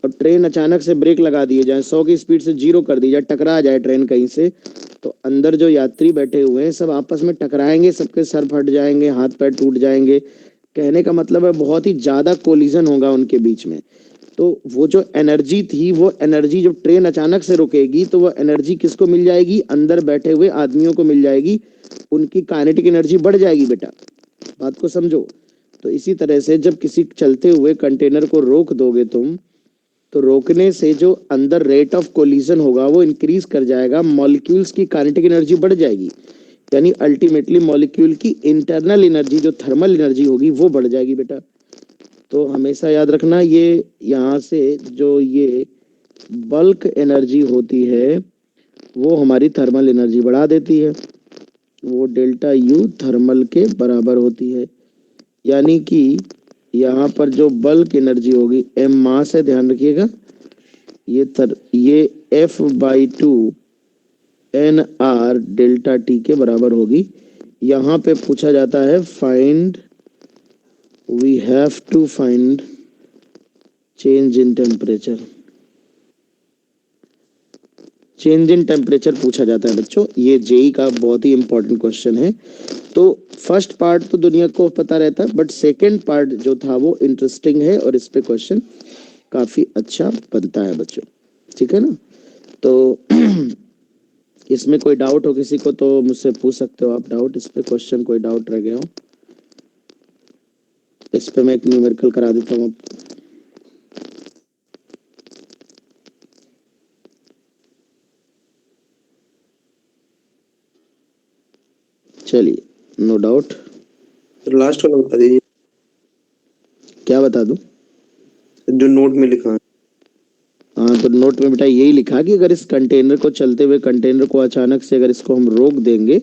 और ट्रेन अचानक से ब्रेक लगा दिए जाए, 100 की स्पीड से 0 कर दी जाए, टकरा जाए ट्रेन कहीं से, तो अंदर जो यात्री बैठे हुए हैं सब आपस में टकराएंगे, सबके सर फट जाएंगे, हाथ पैर टूट जाएंगे। कहने का मतलब है बहुत ही ज्यादा कोलिजन होगा उनके बीच में। तो वो जो एनर्जी थी, वो एनर्जी जब ट्रेन अचानक से रुकेगी तो वो एनर्जी किसको मिल जाएगी? अंदर बैठे हुए आदमियों को मिल जाएगी, उनकी काइनेटिक एनर्जी बढ़ जाएगी बेटा, बात को समझो। तो इसी तरह से जब किसी चलते हुए कंटेनर को रोक दोगे तुम, तो रोकने से जो अंदर रेट ऑफ कोलिजन होगा वो इंक्रीज कर जाएगा, मॉलिक्यूल्स की काइनेटिक एनर्जी बढ़ जाएगी, यानी अल्टीमेटली मॉलिक्यूल की इंटरनल एनर्जी जो थर्मल एनर्जी होगी वो बढ़ जाएगी बेटा। तो हमेशा याद रखना, ये यहाँ से जो ये बल्क एनर्जी होती है वो हमारी थर्मल एनर्जी बढ़ा देती है, वो डेल्टा यू थर्मल के बराबर होती है। यानी कि यहाँ पर जो बल्क एनर्जी होगी, एम मास है, ध्यान रखिएगा, ये F/2 NR डेल्टा टी के बराबर होगी। यहाँ पे पूछा जाता है we have to find change in temperature. Change in temperature पूछा जाता है बच्चों, ये जेई का बहुत ही इंपॉर्टेंट क्वेश्चन है। तो फर्स्ट पार्ट तो दुनिया को पता रहता है, बट सेकेंड पार्ट जो था वो इंटरेस्टिंग है और इस पे क्वेश्चन काफी अच्छा बनता है बच्चों, ठीक है ना। तो इसमें कोई डाउट हो किसी को तो मुझसे पूछ सकते हो आप डाउट, इस पे क्वेश्चन कोई डाउट रह गया हो। इस पे मैं एक न्यूमेरिकल करा देता हूँ। चलिए, नो डाउट। तो लास्ट वाला बता दीजिए क्या बता दूं? जो नोट में लिखा है। हाँ, तो नोट में बेटा यही लिखा कि अगर इस कंटेनर को, चलते हुए कंटेनर को अचानक से अगर इसको हम रोक देंगे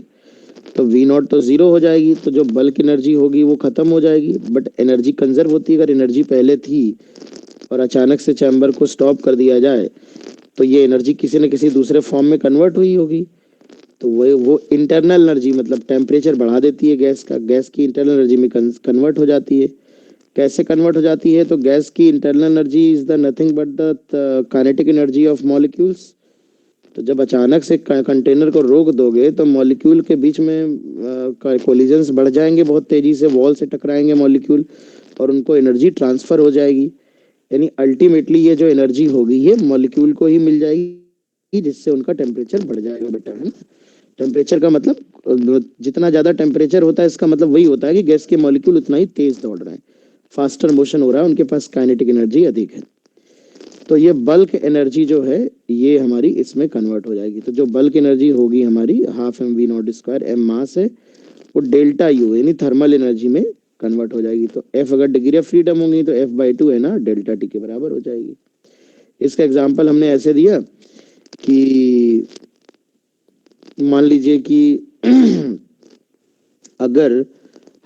तो वी नॉट तो जीरो हो जाएगी, तो जो बल्क एनर्जी होगी वो खत्म हो जाएगी, बट एनर्जी कंजर्व होती है। अगर एनर्जी पहले थी और अचानक से चैम्बर को स्टॉप कर दिया जाए तो ये एनर्जी किसी न किसी दूसरे फॉर्म में कन्वर्ट हुई होगी। तो वो इंटरनल एनर्जी, मतलब टेम्परेचर बढ़ा देती है गैस का, गैस की इंटरनल एनर्जी में कन्वर्ट हो जाती है। कैसे कन्वर्ट हो जाती है? तो गैस की internal energy is the nothing but the kinetic energy of molecules. तो जब अचानक से कंटेनर को रोक दोगे तो मॉलिक्यूल के बीच में कोलिजन्स बढ़ जाएंगे, बहुत तेजी से वॉल से टकराएंगे मॉलिक्यूल और उनको एनर्जी ट्रांसफर हो जाएगी। यानी अल्टीमेटली ये जो एनर्जी होगी ये मॉलिक्यूल को ही मिल जाएगी, जिससे उनका टेम्परेचर बढ़ जाएगा बेटा, है ना। टेम्परेचर का मतलब जितना ज्यादा टेम्परेचर होता है इसका मतलब वही होता है कि गैस के मॉलिक्यूल उतना ही तेज दौड़ रहे हैं, फास्टर मोशन हो रहा है, उनके पास काइनेटिक एनर्जी अधिक है। तो ये बल्क एनर्जी जो है ये हमारी इसमें कन्वर्ट हो जाएगी। तो जो बल्क एनर्जी होगी हमारी half m we naught square, m mass है, वो डेल्टा यू यानी थर्मल एनर्जी में कन्वर्ट हो जाएगी। तो एफ अगर डिग्री ऑफ फ्रीडम होगी तो F/2 है ना डेल्टा टी के बराबर हो जाएगी। इसका एग्जांपल हमने ऐसे दिया कि मान लीजिए कि अगर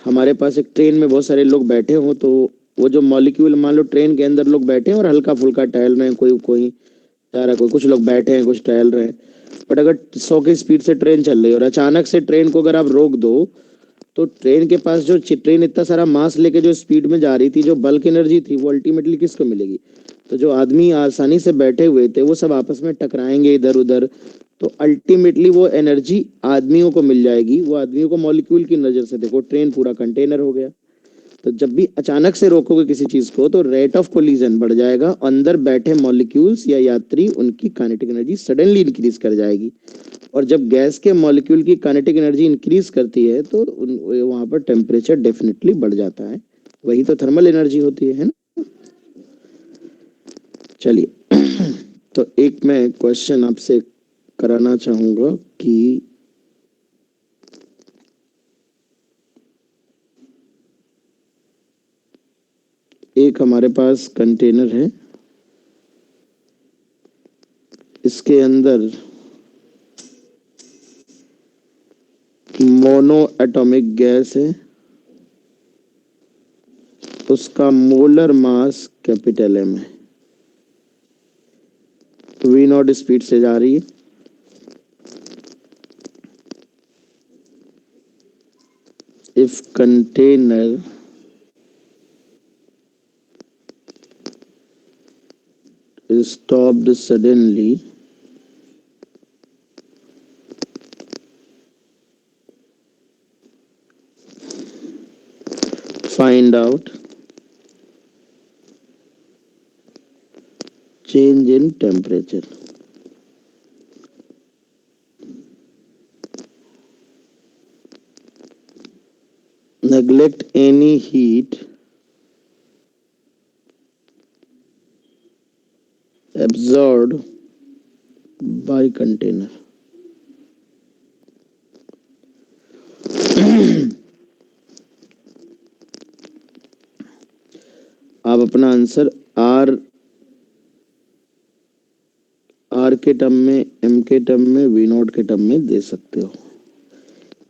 हमारे पास एक ट्रेन में बहुत सारे लोग बैठे हों, तो वो जो मॉलिक्यूल, मान लो ट्रेन के अंदर लोग बैठे हैं और हल्का फुल्का टहल रहे हैं, कोई कोई जा रहा है, कोई, कुछ लोग बैठे हैं, कुछ टहल रहे हैं। बट अगर 100 की स्पीड से ट्रेन चल रही है और अचानक से ट्रेन को अगर आप रोक दो तो ट्रेन के पास जो ट्रेन इतना सारा मास लेके जो स्पीड में जा रही थी, जो बल्क एनर्जी थी, वो अल्टीमेटली किसको मिलेगी? तो जो आदमी आसानी से बैठे हुए थे वो सब आपस में टकराएंगे इधर उधर, तो अल्टीमेटली वो एनर्जी आदमियों को मिल जाएगी। वो आदमियों को मॉलिक्यूल की नजर से देखो, ट्रेन पूरा कंटेनर हो गया। तो जब भी अचानक से रोकोगे किसी चीज को तो रेट ऑफ कोलिजन बढ़ जाएगा, अंदर बैठे मॉलिक्यूल्स या यात्री उनकी काइनेटिक एनर्जी सडनली इंक्रीज कर जाएगी। और जब गैस के मॉलिक्यूल की काइनेटिक एनर्जी इंक्रीज करती है तो वहां पर टेम्परेचर डेफिनेटली बढ़ जाता है। वही तो थर्मल एनर्जी होती है ना। चलिए, तो एक मैं क्वेश्चन आपसे कराना चाहूंगा कि एक हमारे पास कंटेनर है, इसके अंदर मोनो एटॉमिक गैस है, उसका मोलर मास कैपिटल एम है, वी नॉट स्पीड से जा रही है। If container is stopped suddenly, find out change in temperature. Neglect any heat absorbed by container. Answer R R के टर्म में, एम के टर्म में, वी नॉट के टर्म में दे सकते हो।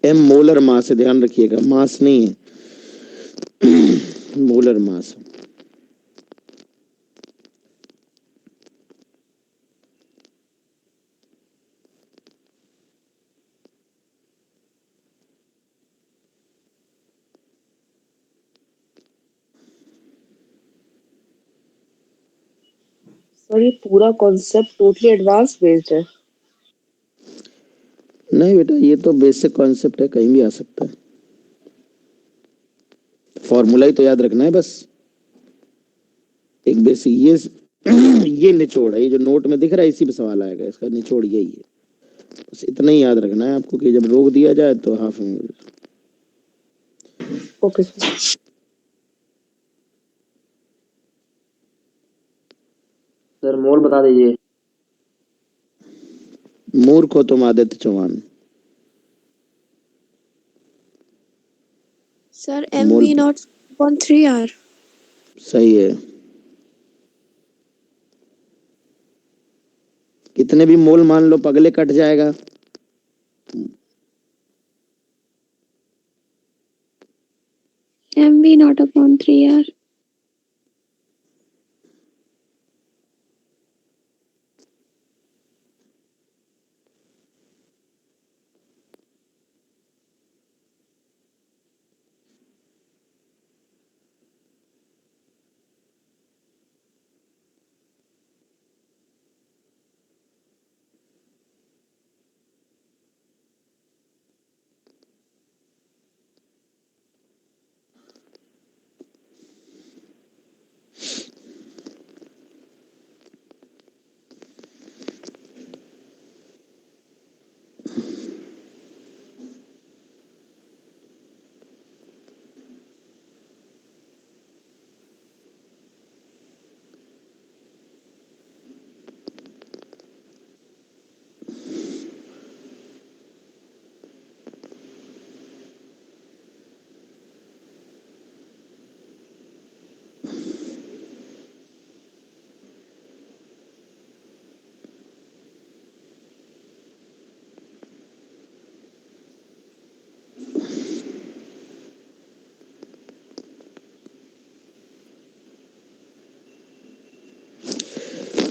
एम मोलर मास है, ध्यान रखिएगा, मास नहीं है, मोलर मास। सर ये पूरा कॉन्सेप्ट टोटली एडवांस बेस्ड है। नहीं बेटा, ये तो बेसिक कॉन्सेप्ट है, कहीं भी आ सकता है। फॉर्मूला ही तो याद रखना है बस। एक बेसिक ये निचोड़ है, ये जो नोट में दिख रहा है इसी पे सवाल आएगा, इसका निचोड़ यही है। बस इतना ही याद रखना है आपको कि जब रोक दिया जाए तो हाफ में। Okay sir. सर मोल बता दीजिए। मूर्ख हो तुम Aditya Chauhan. Sir M mole V naught upon 3R। सही है। कितने भी मोल मान लो, पगले कट जाएगा। M we naught upon 3R।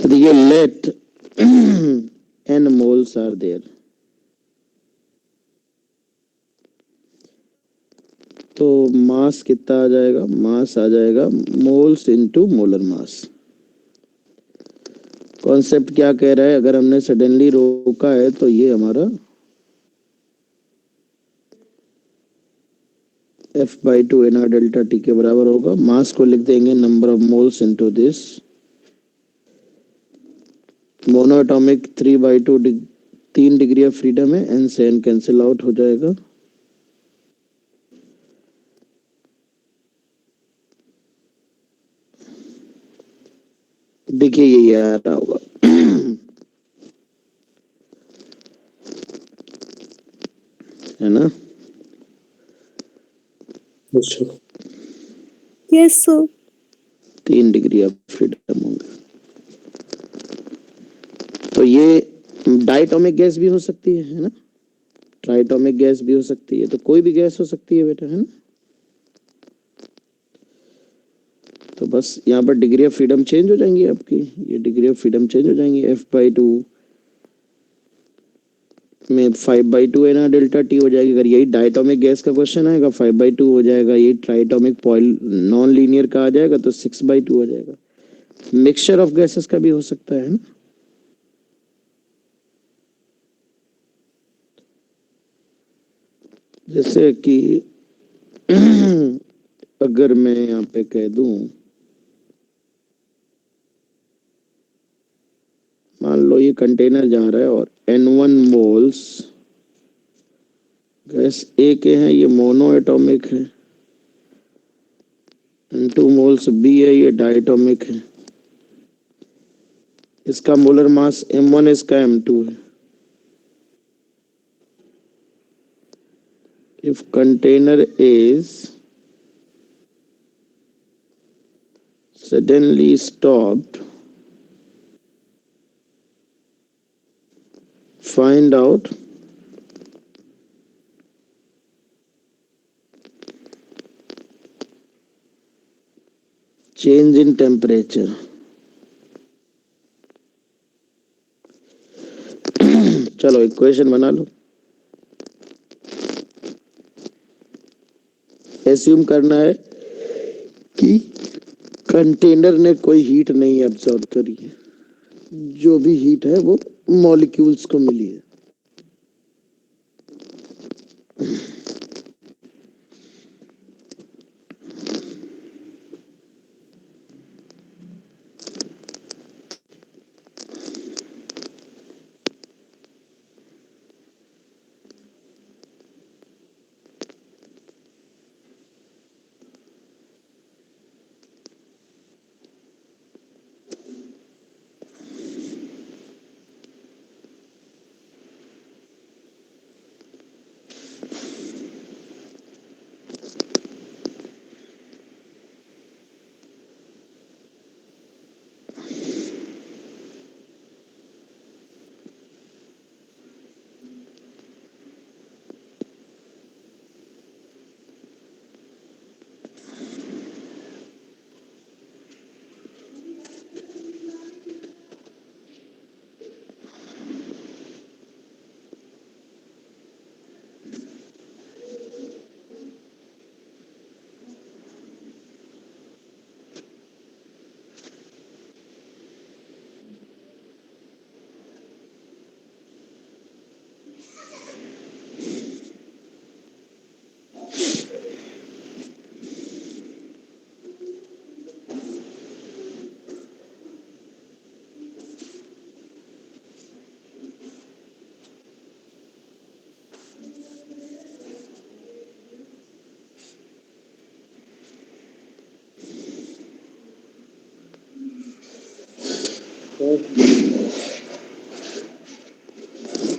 देखिए, लेट n moles are there, तो मास कितना आ जाएगा? मास आ जाएगा moles into molar mass. Concept क्या कह रहा है? अगर हमने सडनली रोका है तो ये हमारा F/2 NR डेल्टा T के बराबर होगा। मास को लिख देंगे number of moles into this. Monoatomic 3/2 3 degree of freedom है, n से n कैंसिल आउट हो जाएगा। देखिए ये आ रहा होगा, है ना? अच्छा। Yes sir. 3 degree of freedom होंगे। तो ये डायटोमिक गैस भी हो सकती है ना? ट्राइटोमिक गैस भी हो सकती है, तो कोई भी गैस हो सकती है बेटा, है ना? तो बस यहाँ पर डिग्री ऑफ फ्रीडम चेंज हो जाएंगी आपकी, ये डिग्री ऑफ फ्रीडम चेंज हो जाएंगी। F/2 में 5/2 है ना डेल्टा टी हो जाएगी। अगर यही डायटोमिक गैस का क्वेश्चन आएगा 5/2 हो जाएगा, यही ट्राइटोमिक पॉइल नॉन लीनियर का आ जाएगा तो 6/2 हो जाएगा। मिक्सचर ऑफ गैसेस का भी हो सकता है ना? जैसे कि अगर मैं यहाँ पे कह दूं, मान लो ये कंटेनर जा रहा है और N1 मोल्स गैस ए के हैं, ये मोनो एटॉमिक है। N2 मोल्स बी है, ये डायटोमिक है। इसका मोलर मास M1, इसका M2 है। If container is suddenly stopped. Find out change in temperature. चलो इक्वेशन बना लो. एज्यूम करना है कि कंटेनर ने कोई हीट नहीं एब्जॉर्ब करी है. जो भी हीट है वो मॉलिक्यूल्स को मिली है.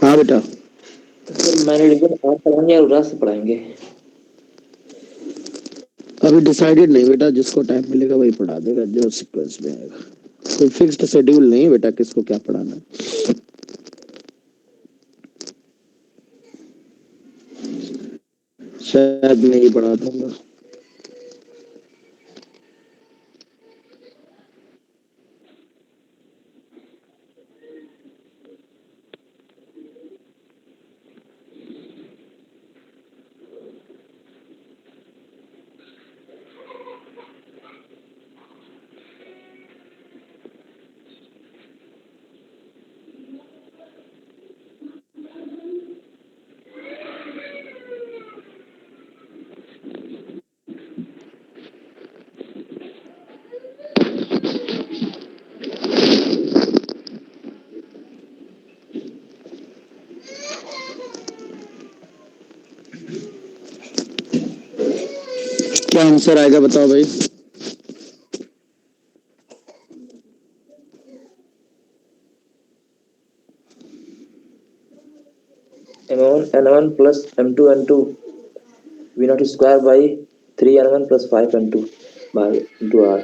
हाँ बेटा. सर मैंने लिखा आज पढ़ाएंगे या उधर से पढ़ाएंगे? अभी डिसाइडेड नहीं बेटा. जिसको टाइम मिलेगा वही पढ़ा देगा जो सीक्वेंस में आएगा. कोई फिक्स्ड शेड्यूल नहीं है बेटा किसको क्या पढ़ाना है. शायद नहीं पढ़ा दूंगा. क्या आंसर आएगा बताओ भाई. M1 plus M2 V naught square by 3 N1 plus 5 N2 by into R.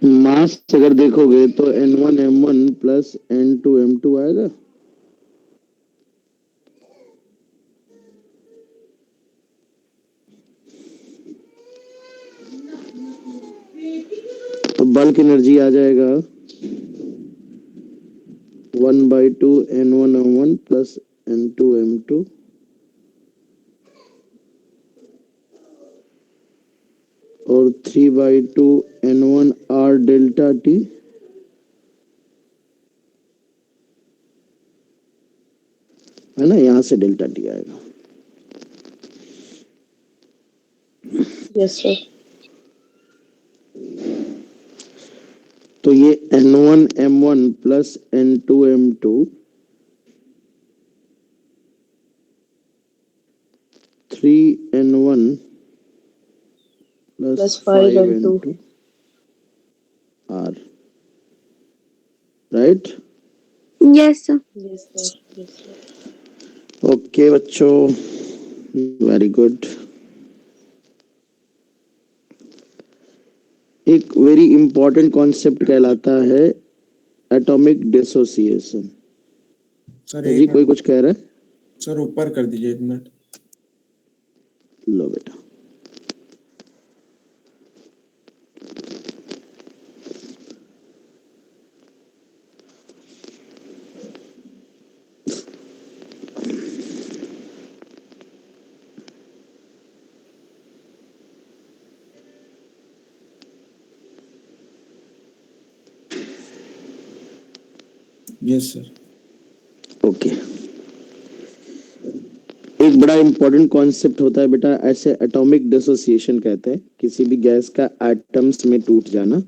मास अगर देखोगे तो N1 M1 plus N2 M2 आएगा. तो बल्क एनर्जी आ जाएगा 1/2 N1M1 प्लस N2M2 और 3/2 N1R डेल्टा T है ना. यहाँ से डेल्टा T आएगा. Yes, sir. तो ये N1M1 plus N2M2 3N1 Plus plus 5 N2. 5N2 R. Right. Yes, sir. Yes, sir. Yes, sir. Okay बच्चों. Very good. एक वेरी इंपॉर्टेंट कॉन्सेप्ट कहलाता है एटॉमिक डिसोसिएशन। सर जी एक कोई कुछ कह रहा है? सर ऊपर कर दीजिए 1 मिनट। लो बेटा। Yes sir. ओके। एक बड़ा इंपॉर्टेंट कॉन्सेप्ट होता है बेटा, ऐसे एटॉमिक डिसोसिएशन कहते हैं, किसी भी गैस का एटम्स में टूट जाना।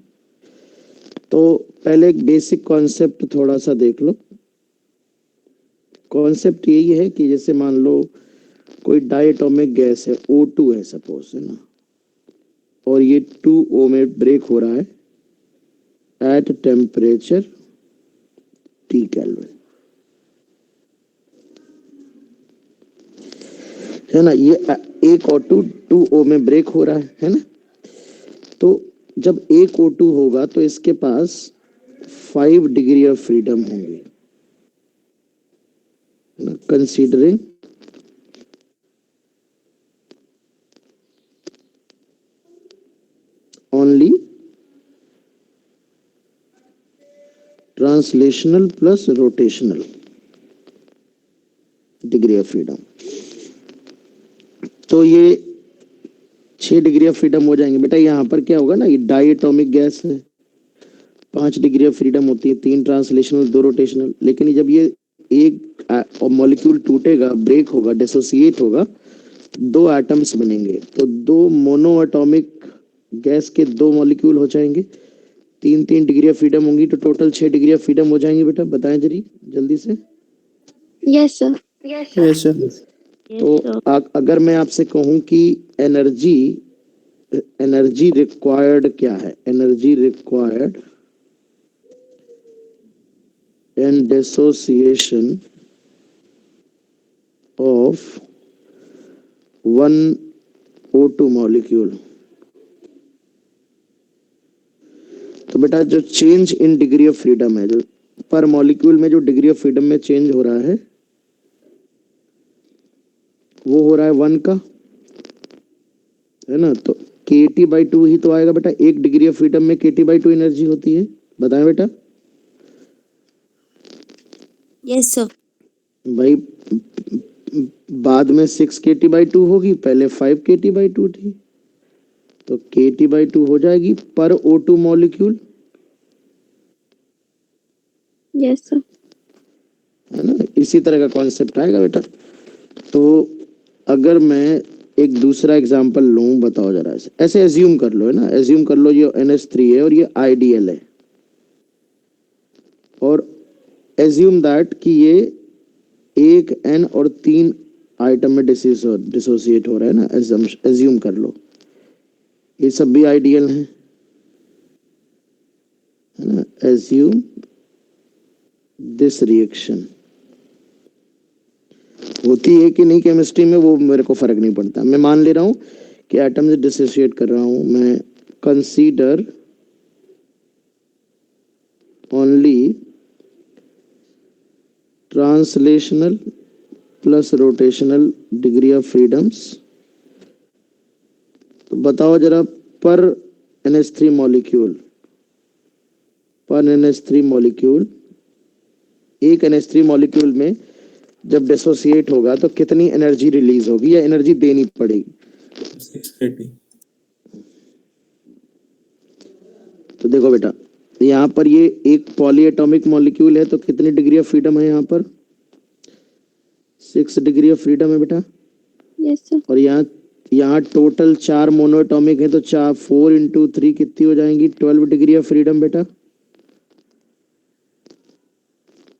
तो पहले एक बेसिक कॉन्सेप्ट थोड़ा सा देख लो। कॉन्सेप्ट यही है कि जैसे मान लो कोई डायटोमिक गैस है, O2 है सपोज, है ना, और ये 2O में ब्रेक हो रहा है एट टेम्परेचर T केल्विन, है ना। ये एक O2 2O में ब्रेक हो रहा है ना। तो जब एक O2 होगा तो इसके पास 5 डिग्री ऑफ फ्रीडम होंगे, considering only translational plus rotational degree of freedom. तो ये 6 डिग्री ऑफ फ्रीडम हो जाएंगे बेटा। यहाँ पर क्या होगा ना, ये डायटोमिक गैस है, 5 डिग्री ऑफ फ्रीडम होती है, 3 ट्रांसलेशनल 2 रोटेशनल। लेकिन जब ये एक मॉलिक्यूल टूटेगा, ब्रेक होगा, डिसोसिएट होगा, 2 एटम्स बनेंगे। तो 2 मोनो एटॉमिक गैस के 2 मॉलिक्यूल हो जाएंगे, 3 डिग्री ऑफ फ्रीडम होंगी, तो टोटल 6 डिग्री ऑफ फ्रीडम हो जाएंगी बेटा। बताएं जरी जल्दी से। Yes, sir. Yes sir. तो अगर मैं आपसे कहूं कि एनर्जी एनर्जी रिक्वायर्ड क्या है, energy required in dissociation of 1 O2 molecule, तो बेटा जो change in degree of freedom है, जो पर मॉलिक्यूल में जो डिग्री ऑफ फ्रीडम में चेंज हो रहा है, वो हो रहा है 1 का, है ना। तो KT/2 ही तो आएगा बेटा। 1 डिग्री ऑफ फ्रीडम में KT/2 एनर्जी होती है। बताएं बेटा। Yes, sir. भाई बाद में 6 KT/2 होगी, पहले 5 KT/2 थी, तो KT/2 हो जाएगी पर O2 मॉलिक्यूल, Yes, sir. है ना। इसी तरह का कॉन्सेप्ट आएगा बेटा। तो अगर मैं एक दूसरा एग्जांपल लूं, बताओ जरा। ऐसे एज्यूम कर लो, है ना, एज्यूम कर लो ये NH3 है और ये आइडियल है, और एज्यूम दैट कि ये 1 N और 3 आइटम में डिसोसिएट हो रहा है ना। एज्यूम कर लो ये सब भी आइडियल है ना। एज्यूम दिस रिएक्शन होती है कि नहीं केमिस्ट्री में, वो मेरे को फर्क नहीं पड़ता। मैं मान ले रहा हूं कि एटम से डिसोसिएट कर रहा हूं मैं। Consider only translational plus rotational degree of freedoms. तो बताओ जरा, पर NH3 मॉलिक्यूल, एक NH3 मॉलिक्यूल में जब डिसोसिएट होगा तो कितनी एनर्जी रिलीज होगी या एनर्जी देनी पड़ेगी? 6 KT। तो देखो बेटा, यहाँ पर ये एक पॉली एटॉमिक मॉलिक्यूल है, तो कितनी डिग्री ऑफ फ्रीडम है यहाँ पर? 6 डिग्री ऑफ फ्रीडम है बेटा। Yes, sir. और यहाँ टोटल 4 मोनो एटॉमिक है, तो 4 इंटू 3 कितनी हो जाएंगी? 12 डिग्री ऑफ फ्रीडम बेटा।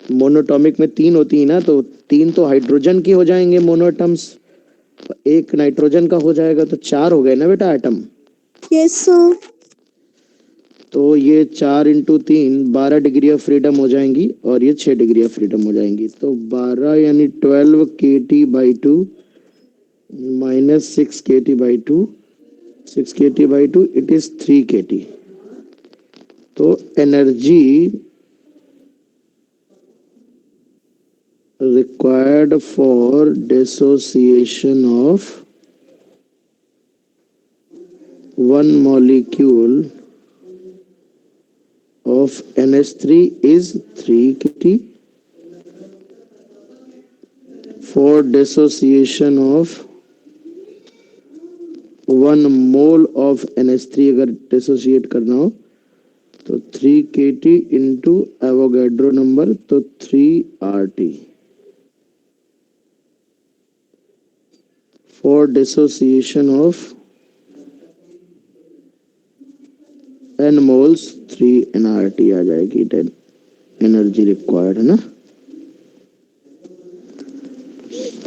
मोनोटॉमिक में 3 होती है ना, तो 3 तो हाइड्रोजन की हो जाएंगे मोनो एटम्स, 1 नाइट्रोजन का हो जाएगा, तो 4 हो गए ना बेटा एटम। Yes, sir. तो ये 4 इंटू 3 12 डिग्री ऑफ फ्रीडम हो जाएंगी, और ये 6 डिग्री ऑफ फ्रीडम हो जाएंगी। तो 12 यानी 12 KT/2 minus 6 KT/2, 6 KT/2 it is 3 KT। तो energy required for dissociation of one molecule of NH3 is 3 kT. For dissociation of 1 mole of NH3 अगर dissociate करना हो तो 3 kT into Avogadro number तो 3 RT. For dissociation of n moles 3 nRT आ जाएगी energy required, है ना।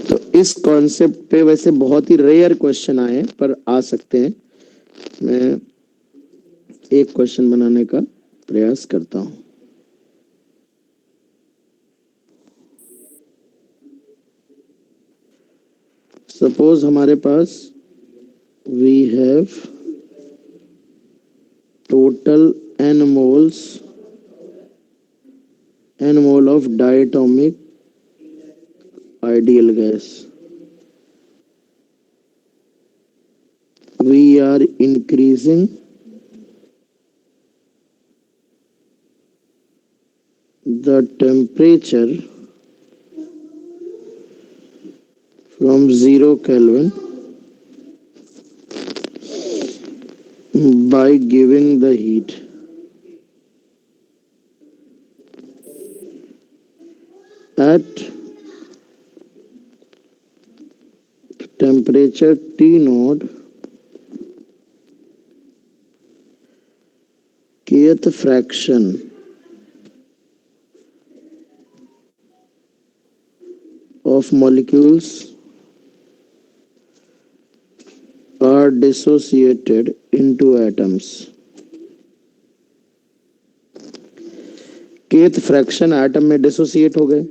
तो इस कॉन्सेप्ट पे वैसे बहुत ही रेयर क्वेश्चन आए हैं पर आ सकते हैं। मैं एक क्वेश्चन बनाने का प्रयास करता हूं। सपोज हमारे पास we have total n mole of diatomic ideal gas. We are increasing the temperature from 0 Kelvin by giving the heat. At temperature T naught, kth fraction of molecules are dissociated into atoms. kth fraction atom में dissociate हो गए।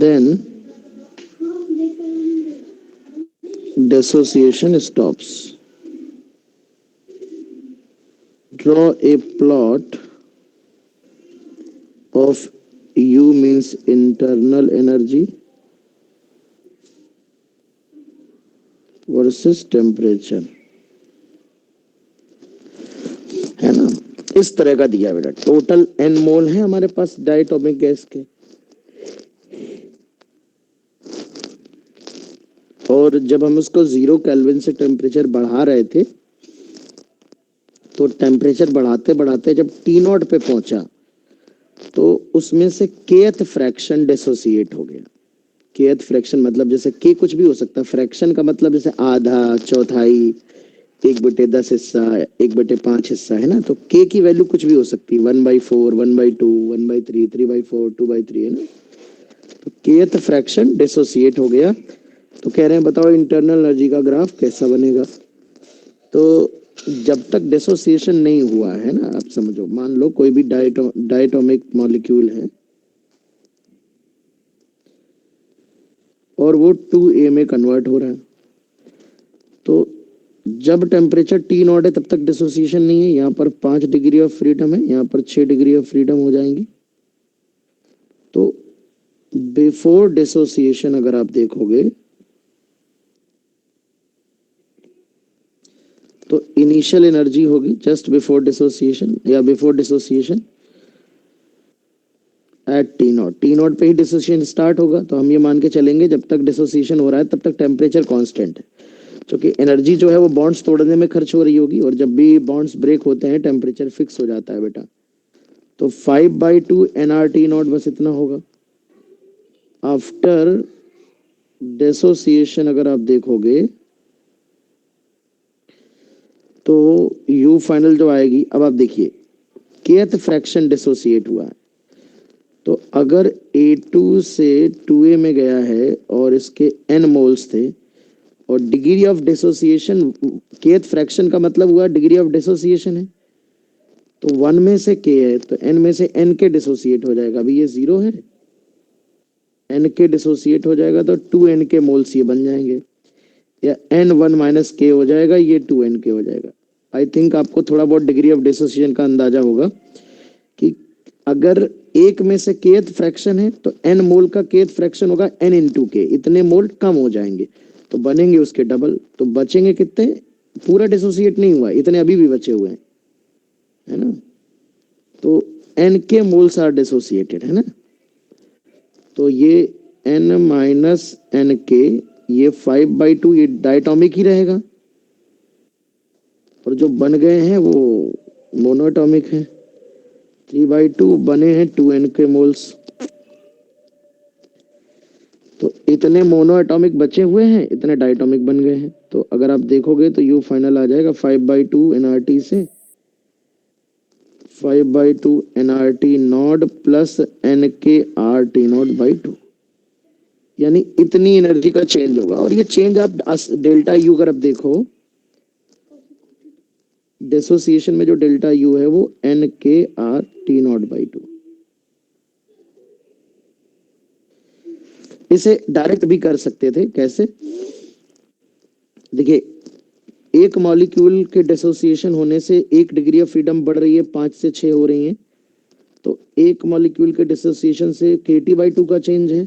Then dissociation stops. Draw a plot of U means internal energy versus temperature, है ना। इस तरह का दिया बेटा। टोटल n मोल है हमारे पास डायटोमिक गैस के, और जब हम उसको 0 केल्विन से टेम्परेचर बढ़ा रहे थे तो टेम्परेचर बढ़ाते बढ़ाते जब T नॉट पे पहुंचा तो उसमें से kth फ्रैक्शन डिसोसिएट हो गया। kth फ्रैक्शन मतलब जैसे k कुछ भी हो सकता है, फ्रैक्शन का मतलब जैसे आधा, चौथाई, 1/10 हिस्सा, 1/5 हिस्सा, है ना। तो k की वैल्यू कुछ भी हो सकती है, 1/4, 1/2, 1/3, 3/4, 2/3, है ना। तो kth फ्रैक्शन डिसोसिएट हो गया। तो कह रहे हैं बताओ इंटरनल एनर्जी का ग्राफ कैसा बनेगा। तो जब तक डिसोसिएशन नहीं हुआ है ना, आप समझो, मान लो कोई भी डायटोमिक मॉलिक्यूल है और वो 2A में कन्वर्ट हो रहा है, तो जब टेम्परेचर T नॉट है तब तक डिसोसिएशन नहीं है। यहाँ पर 5 डिग्री ऑफ फ्रीडम है, यहाँ पर 6 डिग्री ऑफ फ्रीडम हो जाएंगी। तो बिफोर डिसोसिएशन अगर आप देखोगे तो इनिशियल एनर्जी होगी जस्ट बिफोर डिसोसिएशन या before dissociation at T not पे ही डिसोसिएशन स्टार्ट होगा। तो हम ये मान के चलेंगे जब तक डिसोसिएशन हो रहा है तब तक टेम्परेचर कांस्टेंट है, क्योंकि एनर्जी जो है वो बॉन्ड्स तोड़ने में खर्च हो रही होगी, और जब भी बॉन्ड्स ब्रेक होते हैं टेम्परेचर फिक्स हो जाता है बेटा। तो 5/2 nRT नॉट बस इतना होगा। आफ्टर डिसोसिएशन अगर आप देखोगे तो U फाइनल जो आएगी, अब आप देखिए kth फ्रैक्शन डिसोसिएट हुआ है, तो अगर A2 से 2A में गया है और इसके n मोल्स थे और degree of dissociation, kth fraction का मतलब हुआ डिग्री ऑफ डिसोसिएशन है, तो 1 में से k है तो n में से n के डिसोसिएट हो जाएगा। अभी ये 0 है एन के डिसोसिएट हो जाएगा तो 2n के मोल्स ये बन जाएंगे, या n1 माइनस के हो जाएगा, ये 2n के हो जाएगा। आई थिंक आपको थोड़ा बहुत डिग्री ऑफ डिसोसिएशन का अंदाजा होगा कि अगर एक में से केथ फ्रैक्शन है तो n मोल का केथ फ्रैक्शन होगा n इंटू के, इतने मोल कम हो जाएंगे तो बनेंगे उसके डबल, तो बचेंगे कितने, पूरा डिसोसिएट नहीं हुआ, इतने अभी भी बचे हुए हैं, है ना। तो n के मोल्स आर डिसोसिएटेड, है ना। तो ये n माइनस n के, ये 5/2, ये डायटोमिक ही रहेगा, और जो बन गए हैं वो मोनोएटॉमिक है। 3/2 बने हैं 2n के मोल्स, तो इतने मोनोएटॉमिक बचे हुए हैं, इतने डायटोमिक बन गए हैं। तो अगर आप देखोगे तो यू फाइनल आ जाएगा 5/2 nRT से 5/2 nRT नॉट प्लस n के RT नॉट बाई 2, यानी इतनी एनर्जी का चेंज होगा। और ये चेंज आप डेल्टा यू अगर आप देखो, डिसोसिएशन में जो डेल्टा यू है वो n के RT नॉट बाई 2। इसे डायरेक्ट भी कर सकते थे, कैसे, देखिए एक मॉलिक्यूल के डिसोसिएशन होने से एक डिग्री ऑफ फ्रीडम बढ़ रही है, 5 से 6 हो रही है, तो एक मॉलिक्यूल के डिसोसिएशन से kT/2 का चेंज है,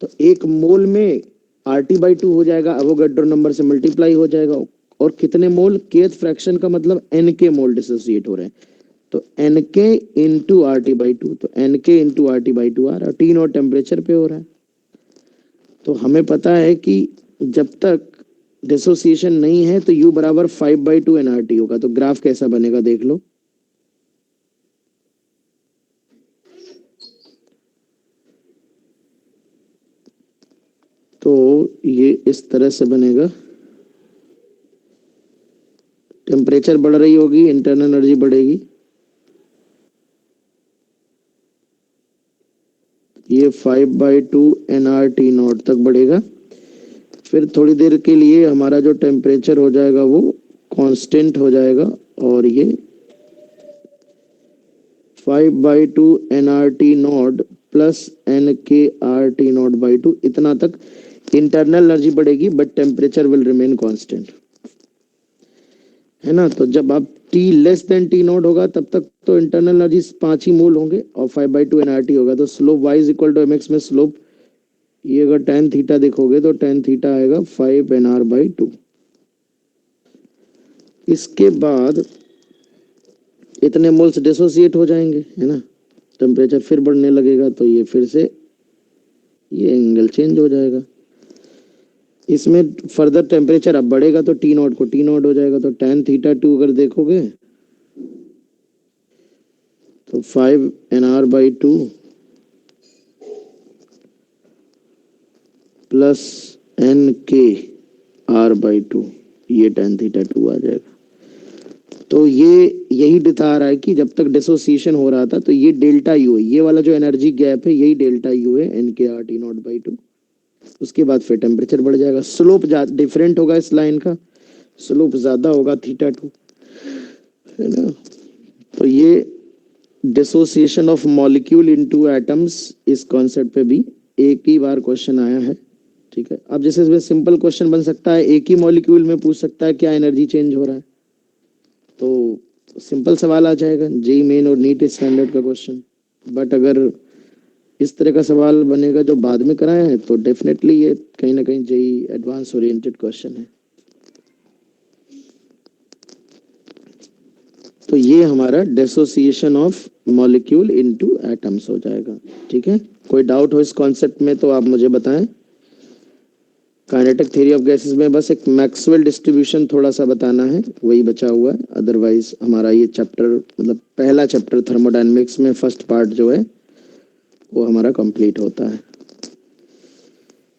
तो एक मोल में RT/2 हो जाएगा, एवोगाड्रो नंबर से मल्टीप्लाई हो जाएगा, और कितने मोल, केथ फ्रैक्शन का मतलब n के मोल डिसोसिएट हो रहे हैं, तो n के इंटू RT/2, तो n के इंटू RT/2 आ रहा है, T नॉट टेम्परेचर पे हो रहा है। तो हमें पता है कि जब तक डिसोसिएशन नहीं है तो U बराबर 5/2 nRT होगा। तो ग्राफ कैसा बनेगा देख लो, तो ये इस तरह से बनेगा, टेम्परेचर बढ़ रही होगी, इंटरनल एनर्जी बढ़ेगी, ये 5/2 nRT नॉट तक बढ़ेगा, फिर थोड़ी देर के लिए हमारा जो टेम्परेचर हो जाएगा वो कांस्टेंट हो जाएगा, और ये 5/2 nRT नॉट प्लस n के RT नॉट बाई 2, इतना तक इंटरनल एनर्जी बढ़ेगी but temperature will remain constant, है ना। तो जब आप T less than T not होगा तब तक तो इंटरनल एनर्जी 5 ही मोल होंगे, और 5/2 nRT होगा, तो slope y is equal to mx में स्लोप, ये अगर tan थीटा देखोगे तो tan थीटा आएगा 5 nR/2। इसके बाद इतने मोल्स डिसोसिएट हो जाएंगे, है ना, टेम्परेचर फिर बढ़ने लगेगा, तो ये फिर से ये एंगल चेंज हो जाएगा, इसमें फर्दर टेम्परेचर अब बढ़ेगा तो T नॉट को T नॉट हो जाएगा, तो tan थीटा 2 अगर देखोगे तो 5 nR/2 प्लस n के R/2, ये tan थीटा 2 आ जाएगा। तो ये यही दिखा रहा है कि जब तक डिसोसिएशन हो रहा था तो ये डेल्टा यू है, ये वाला जो एनर्जी गैप है यही डेल्टा यू है, n के RT नॉट बाई 2। उसके बाद फिर टेम्परेचर बढ़ जाएगा, स्लोप डिफरेंट होगा, इस लाइन का स्लोप ज्यादा होगा थीटा 2, है ना। तो ये dissociation of molecule into atoms, इस कॉन्सेप्ट पे भी एक ही बार क्वेश्चन आया है, ठीक है। अब जैसे इसमें सिंपल क्वेश्चन बन सकता है, एक ही मॉलिक्यूल में पूछ सकता है क्या एनर्जी चेंज हो रहा है, तो सिंपल सवाल आ जाएगा, जेई मेन और नीट स्टैंडर्ड का क्वेश्चन। बट अगर इस तरह का सवाल बनेगा जो बाद में कराया है तो डेफिनेटली ये कहीं ना कहीं जेई एडवांस ओरिएंटेड क्वेश्चन है। तो ये हमारा dissociation of molecule into atoms हो जाएगा, ठीक है। कोई डाउट हो इस कॉन्सेप्ट में तो आप मुझे बताएं। काइनेटिक थ्योरी ऑफ गैसेस में बस एक मैक्सवेल डिस्ट्रीब्यूशन थोड़ा सा बताना है, वही बचा हुआ है, अदरवाइज हमारा ये चैप्टर, मतलब पहला चैप्टर थर्मोडायनेमिक्स में फर्स्ट पार्ट जो है वो हमारा कंप्लीट होता है।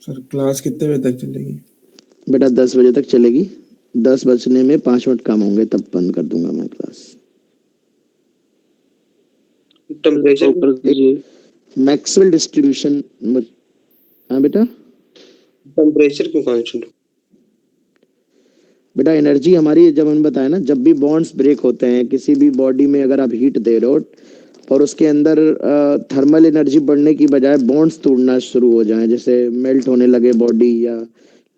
सर क्लास कितने बजे तक चलेगी? बेटा 10 बजे तक चलेगी, 10 बजने में 5 मिनट कम होंगे तब बंद कर दूंगा मैं क्लास। टेम्परेचर मैक्सवेल डिस्ट्रीब्यूशन, हाँ बेटा, टेम्परेचर क्यों कांस्टेंट? बेटा एनर्जी हमारी, जब हमने बताया ना, जब भी बॉन्ड्स ब्रेक होते हैं किसी भी बॉडी में, अगर आप हीट दे रहे हो और उसके अंदर थर्मल एनर्जी बढ़ने की बजाय बॉन्ड्स टूटना शुरू हो जाएं, जैसे मेल्ट होने लगे बॉडी, या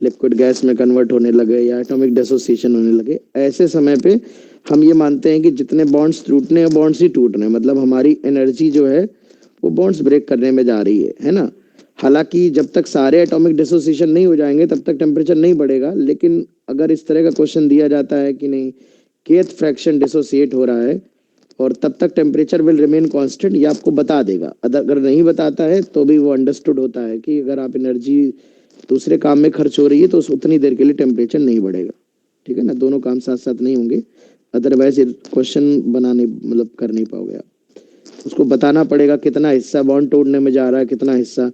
लिक्विड गैस में कन्वर्ट होने लगे, या एटॉमिक डिसोसिएशन होने लगे, ऐसे समय पे हम ये मानते हैं कि जितने बॉन्ड्स टूटने हैं बॉन्ड्स ही टूट रहे हैं, मतलब हमारी एनर्जी जो है वो बॉन्ड्स ब्रेक करने में जा रही है ना। हालांकि जब तक सारे एटॉमिक डिसोसिएशन नहीं हो जाएंगे तब तक टेम्परेचर नहीं बढ़ेगा, लेकिन अगर इस तरह का क्वेश्चन दिया जाता है कि नहीं kth फ्रैक्शन डिसोसिएट हो रहा है और तब तक टेम्परेचर विल रिमेन कांस्टेंट, ये आपको बता देगा। अगर नहीं बताता है तो भी वो अंडरस्टूड होता है कि अगर आप एनर्जी दूसरे काम में खर्च हो रही है तो उतनी देर के लिए टेम्परेचर नहीं बढ़ेगा, ठीक है ना। दोनों काम साथ साथ नहीं होंगे, अदरवाइज क्वेश्चन बनाने मतलब कर नहीं पाओगे आप। उसको बताना पड़ेगा कितना हिस्सा बॉन्ड तोड़ने में जा रहा है, कितना हिस्सा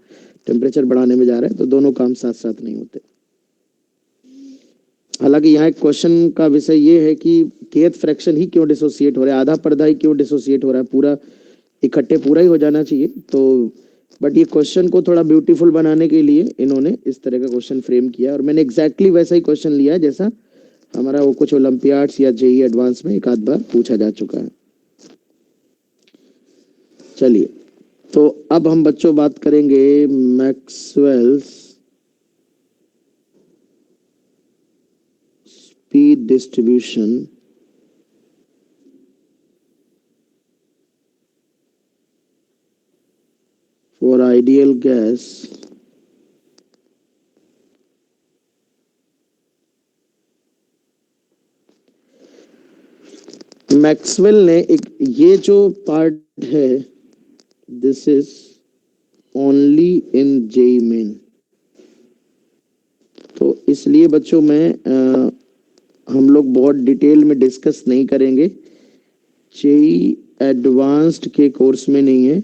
टेम्परेचर बढ़ाने में जा रहा है, तो दोनों काम साथ साथ नहीं होते। हालांकि यहाँ एक क्वेश्चन का विषय ये है कि kth फ्रैक्शन ही क्यों डिसोसिएट हो रहा है, आधा पर्दा ही क्यों डिसोसिएट हो रहा है, पूरा इकट्ठे पूरा ही हो जाना चाहिए। तो बट ये क्वेश्चन को थोड़ा ब्यूटीफुल बनाने के लिए इन्होंने इस तरह का क्वेश्चन फ्रेम किया, और मैंने एग्जैक्टली वैसा ही क्वेश्चन लिया है जैसा हमारा वो कुछ ओलंपियाड्स या जेई एडवांस में एक आध बार पूछा जा चुका है। चलिए, तो अब हम बच्चों बात करेंगे Maxwell's speed distribution for ideal gas Maxwell ने एक ये जो पार्ट है this is only in JEE Main, तो इसलिए बच्चों में हम लोग बहुत डिटेल में डिस्कस नहीं करेंगे, जेई एडवांस्ड के कोर्स में नहीं है।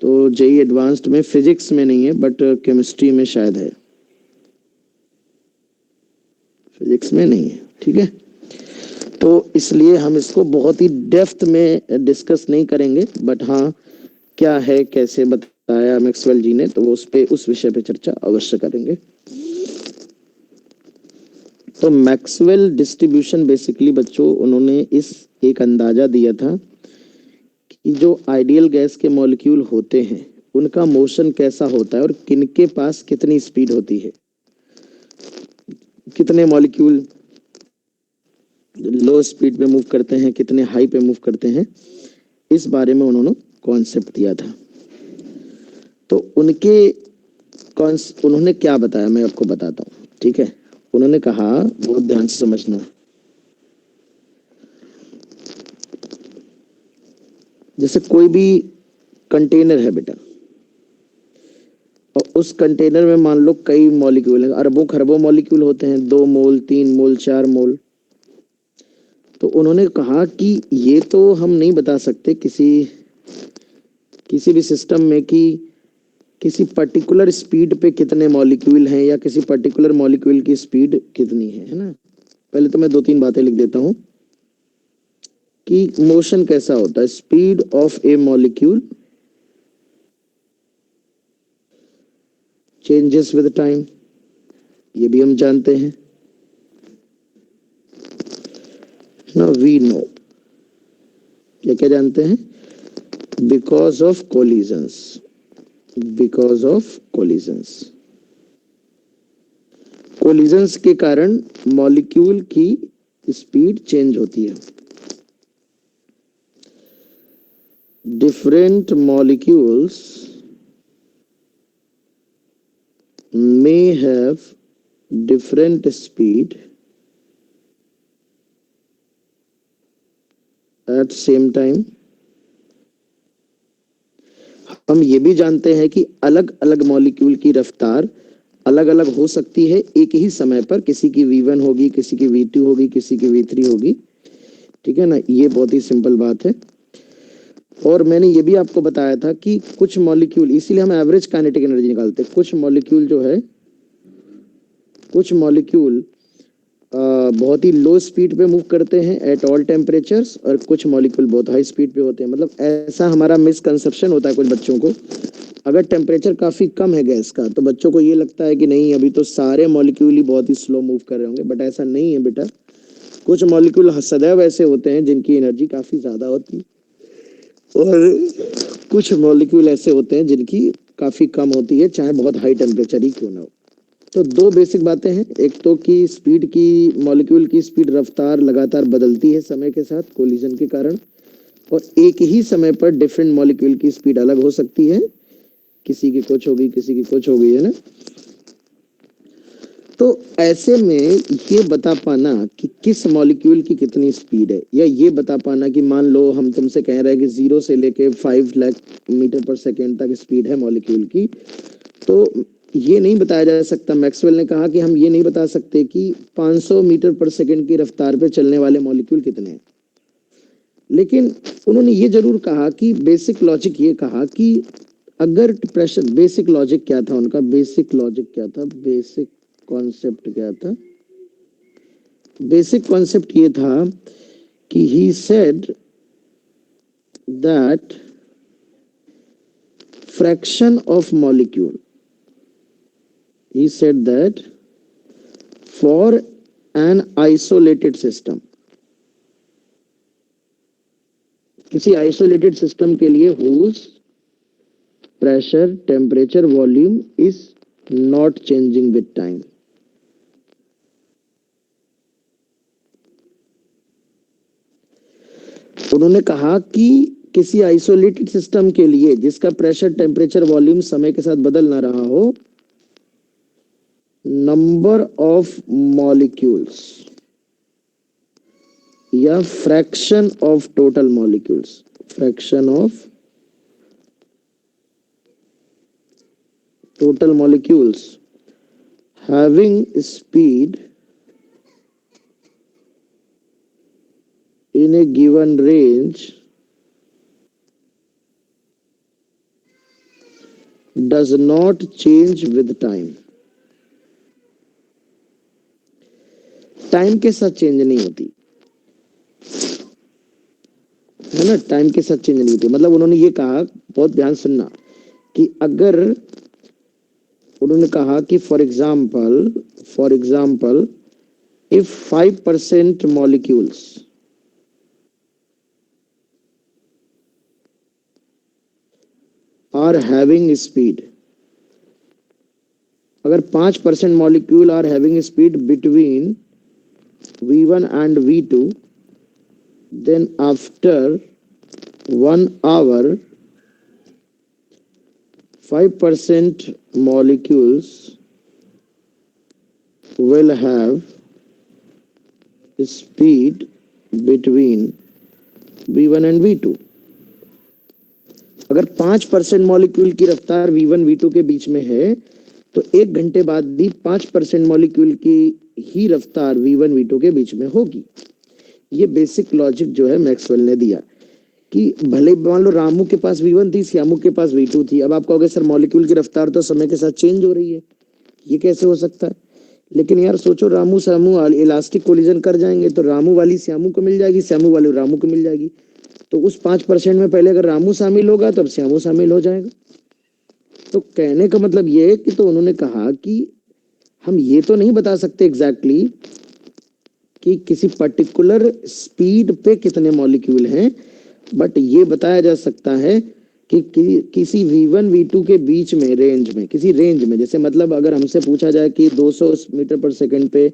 तो जेई एडवांस्ड में फिजिक्स में नहीं है बट केमिस्ट्री में शायद है, फिजिक्स में नहीं है, ठीक है। तो इसलिए हम इसको बहुत ही डेप्थ में डिस्कस नहीं करेंगे, बट हाँ क्या है कैसे बताया मैक्सवेल जी ने, तो वो उस विषय पे चर्चा अवश्य करेंगे। तो मैक्सवेल डिस्ट्रीब्यूशन बेसिकली बच्चों उन्होंने इस एक अंदाजा दिया था कि जो आइडियल गैस के मॉलिक्यूल होते हैं उनका मोशन कैसा होता है और किनके पास कितनी स्पीड होती है, कितने मॉलिक्यूल लो स्पीड पे मूव करते हैं, कितने हाई पे मूव करते हैं, इस बारे में उन्होंने कॉन्सेप्ट दिया था। तो उन्होंने क्या बताया मैं आपको बताता हूँ, ठीक है। उन्होंने कहा, बहुत ध्यान से समझना, जैसे कोई भी कंटेनर है बेटा, और उस कंटेनर में मान लो कई मॉलिक्यूल हैं, अरबों खरबों मॉलिक्यूल होते हैं, 2 मोल 3 मोल 4 मोल। तो उन्होंने कहा कि ये तो हम नहीं बता सकते किसी भी सिस्टम में कि किसी पर्टिकुलर स्पीड पे कितने मॉलिक्यूल हैं या किसी पर्टिकुलर मॉलिक्यूल की स्पीड कितनी है ना। पहले तो मैं 2-3 बातें लिख देता हूं कि मोशन कैसा होता है। Speed of A molecule changes with time, ये भी हम जानते हैं ना, वी नो। क्या जानते हैं? Because of collisions, because of collisions के कारण मॉलिक्यूल की स्पीड चेंज होती है। Different molecules may have different speed at same time। हम ये भी जानते हैं कि अलग अलग मॉलिक्यूल की रफ्तार अलग अलग हो सकती है एक ही समय पर, किसी की v1 होगी, किसी की v2 होगी, किसी की v3 होगी, ठीक है ना। ये बहुत ही सिंपल बात है। और मैंने ये भी आपको बताया था कि कुछ मॉलिक्यूल, इसीलिए हम एवरेज काइनेटिक एनर्जी निकालते हैं, कुछ मॉलिक्यूल जो है, कुछ मॉलिक्यूल बहुत ही लो स्पीड पे मूव करते हैं एट ऑल टेम्परेचर्स, और कुछ मॉलिक्यूल बहुत हाई स्पीड पे होते हैं। मतलब ऐसा हमारा मिसकंसेप्शन होता है कुछ बच्चों को, अगर टेम्परेचर काफी कम है गैस का तो बच्चों को ये लगता है कि नहीं अभी तो सारे मॉलिक्यूल ही बहुत ही स्लो मूव कर रहे होंगे, बट ऐसा नहीं है बेटा। कुछ मॉलिक्यूल सदैव ऐसे होते हैं जिनकी एनर्जी काफी ज्यादा होती है और कुछ मॉलिक्यूल ऐसे होते हैं जिनकी काफी कम होती है, चाहे बहुत हाई टेम्परेचर ही क्यों ना हो। तो दो बेसिक बातें हैं, एक तो कि स्पीड की, मॉलिक्यूल की स्पीड, रफ्तार लगातार बदलती है समय के साथ कोलिजन के कारण, और एक ही समय पर डिफरेंट मॉलिक्यूल की स्पीड अलग हो सकती है, किसी की कुछ होगी किसी की कुछ होगी, है ना। तो ऐसे में ये बता पाना कि किस मॉलिक्यूल की कितनी स्पीड है, या ये बता पाना कि मान लो हम तुमसे कह रहे हैं कि 0 से लेके 5 लाख मीटर पर सेकेंड तक स्पीड है मॉलिक्यूल की, तो ये नहीं बताया जा सकता। मैक्सवेल ने कहा कि हम ये नहीं बता सकते कि 500 मीटर पर सेकेंड की रफ्तार पे चलने वाले मॉलिक्यूल कितने हैं, लेकिन उन्होंने ये जरूर कहा कि बेसिक लॉजिक ये कहा कि अगर प्रेशर, बेसिक लॉजिक क्या था उनका, बेसिक लॉजिक क्या था, बेसिक कॉन्सेप्ट क्या था, बेसिक कॉन्सेप्ट ये था कि he said that fraction of molecule, he said that for an isolated system, किसी आइसोलेटेड सिस्टम के लिए whose pressure, temperature, volume is not changing with time, उन्होंने कहा कि किसी आइसोलेटेड सिस्टम के लिए जिसका प्रेशर, टेम्परेचर, वॉल्यूम समय के साथ बदल ना रहा हो, नंबर ऑफ मॉलिक्यूल्स या fraction of total molecules, fraction of total molecules having speed in a given range does not change with time. Time के साथ चेंज नहीं होती, है ना, टाइम के साथ चेंज नहीं होती। मतलब उन्होंने ये कहा, बहुत ध्यान सुनना, कि अगर उन्होंने कहा कि for example if 5% molecules are having speed, अगर 5% molecule are having speed between V1 and V2, then after 1 hour 5% molecules will have speed between V1 and V2। अगर 5% मॉलिक्यूल की रफ्तार V1 V2 के बीच में है, तो 1 घंटे बाद भी 5% मॉलिक्यूल की ही रफ्तार V1 V2 के बीच में होगी। ये बेसिक लॉजिक जो है मैक्सवेल ने दिया कि भले मान लो रामू के पास V1 थी, श्यामू के पास V2 थी। अब आप कहोगे सर मॉलिक्यूल की रफ्तार तो समय के साथ चेंज हो रही है, ये कैसे हो सकता है? लेकिन यार सोचो, रामू श्यामू इलास्टिक कोलिजन कर जाएंगे तो रामू वाली श्यामू को मिल जाएगी, श्यामू वाली रामू को मिल जाएगी। तो उस 5% में पहले अगर रामू शामिल होगा तब श्यामू शामिल हो जाएगा। तो कहने का मतलब ये है कि, तो उन्होंने कहा कि हम ये तो नहीं बता सकते एग्जैक्टली कि किसी पर्टिकुलर स्पीड पे कितने मॉलिक्यूल हैं, बट ये बताया जा सकता है कि किसी V1 V2 के बीच में, रेंज में, किसी रेंज में, जैसे मतलब अगर हमसे पूछा जाए कि 200 मीटर पर सेकंड पे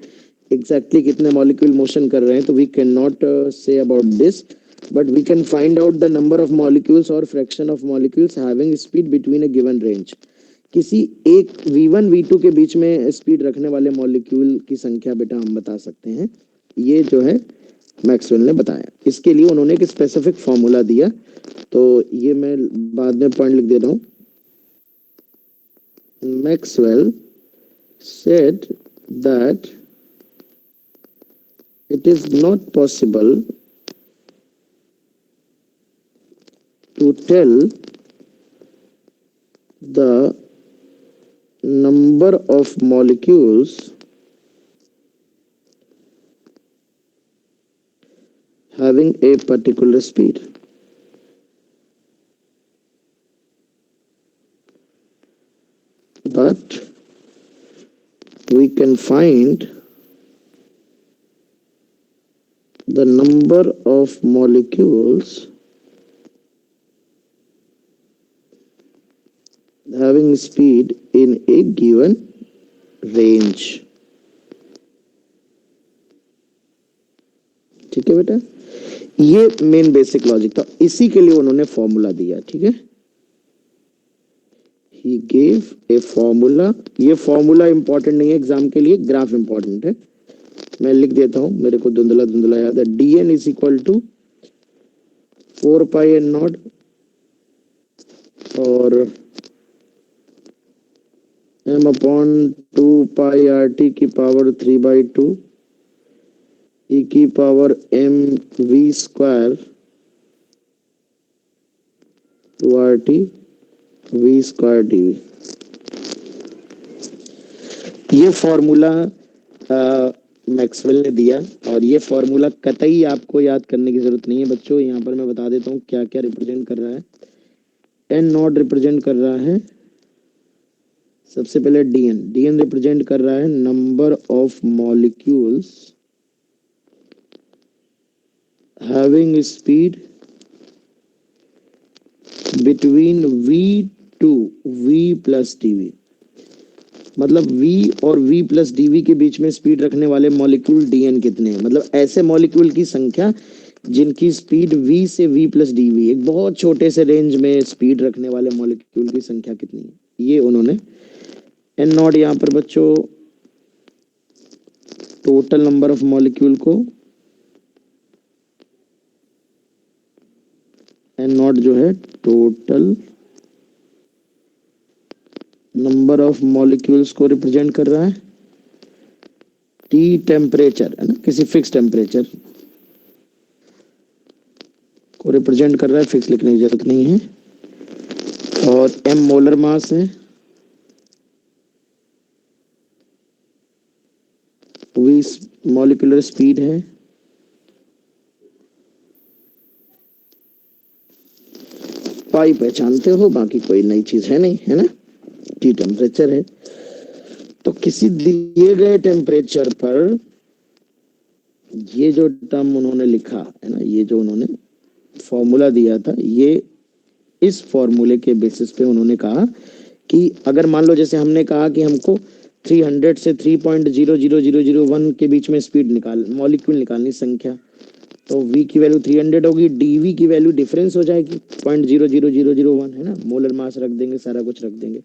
एग्जैक्टली कितने मॉलिक्यूल मोशन कर रहे हैं, तो we can not say about this, but we can find out the number of molecules or fraction of molecules having speed between a given range। किसी एक V1 V2 के बीच में स्पीड रखने वाले मॉलिक्यूल की संख्या बेटा हम बता सकते हैं, ये जो है मैक्सवेल ने बताया। इसके लिए उन्होंने एक स्पेसिफिक फॉर्मूला दिया, तो ये मैं बाद में पॉइंट लिख दे रहा हूँ। Maxwell said that it is not possible to tell the number of molecules having a particular speed, but we can find the number of molecules having speed in a given range। ठीक है बेटा, ये main basic logic था, इसी के लिए उन्होंने formula दिया। ठीक है, he gave a formula। ये फॉर्मूला इंपॉर्टेंट नहीं है एग्जाम के लिए, ग्राफ इंपॉर्टेंट है। मैं लिख देता हूं, मेरे को धुंधला धुंधला याद है। dn is equal to 4 pi n naught और m upon 2 pi R T की पावर 3/2 e की power m v square two R T v square d. ये फॉर्मूला मैक्सवेल ने दिया, और ये फॉर्मूला कतई आपको याद करने की जरूरत नहीं है बच्चों। यहाँ पर मैं बता देता हूँ क्या क्या रिप्रेजेंट कर रहा है। एन नॉट रिप्रेजेंट कर रहा है सबसे पहले डीएन। डीएन रिप्रेजेंट कर रहा है number of molecules having speed between v to v plus dv। मतलब v और v प्लस dv के बीच में स्पीड रखने वाले मॉलिक्यूल dn कितने हैं, मतलब ऐसे मॉलिक्यूल की संख्या जिनकी स्पीड v से v प्लस dv, एक बहुत छोटे से रेंज में स्पीड रखने वाले मॉलिक्यूल की संख्या कितनी है, ये उन्होंने एन नॉट यहाँ पर बच्चों टोटल नंबर ऑफ मॉलिक्यूल को एन नॉट जो है टोटल नंबर ऑफ मॉलिक्यूल्स को रिप्रेजेंट कर रहा है। टी टेम्परेचर है ना, किसी फिक्स टेम्परेचर को रिप्रेजेंट कर रहा है, फिक्स लिखने की जरूरत नहीं है। और एम मोलर मास है, वी मॉलिक्यूलर स्पीड है, पाई पहचानते हो, बाकी कोई नई चीज है नहीं, है ना। टी टेम्परेचर है। तो किसी दिए गए टेम्परेचर पर ये जो टर्म उन्होंने लिखा है ना, ये जो उन्होंने फॉर्मूला दिया था, ये इस फॉर्मूले के बेसिस पे उन्होंने कहा कि अगर मान लो जैसे हमने कहा कि हमको 300 से 3.00001 के बीच में स्पीड मॉलिक्यूल निकालनी संख्या, तो v की वैल्यू 300 होगी, dv की वैल्यू डिफरेंस हो जाएगी 0.00001, है ना। मोलर मास रख देंगे, सारा कुछ रख देंगे।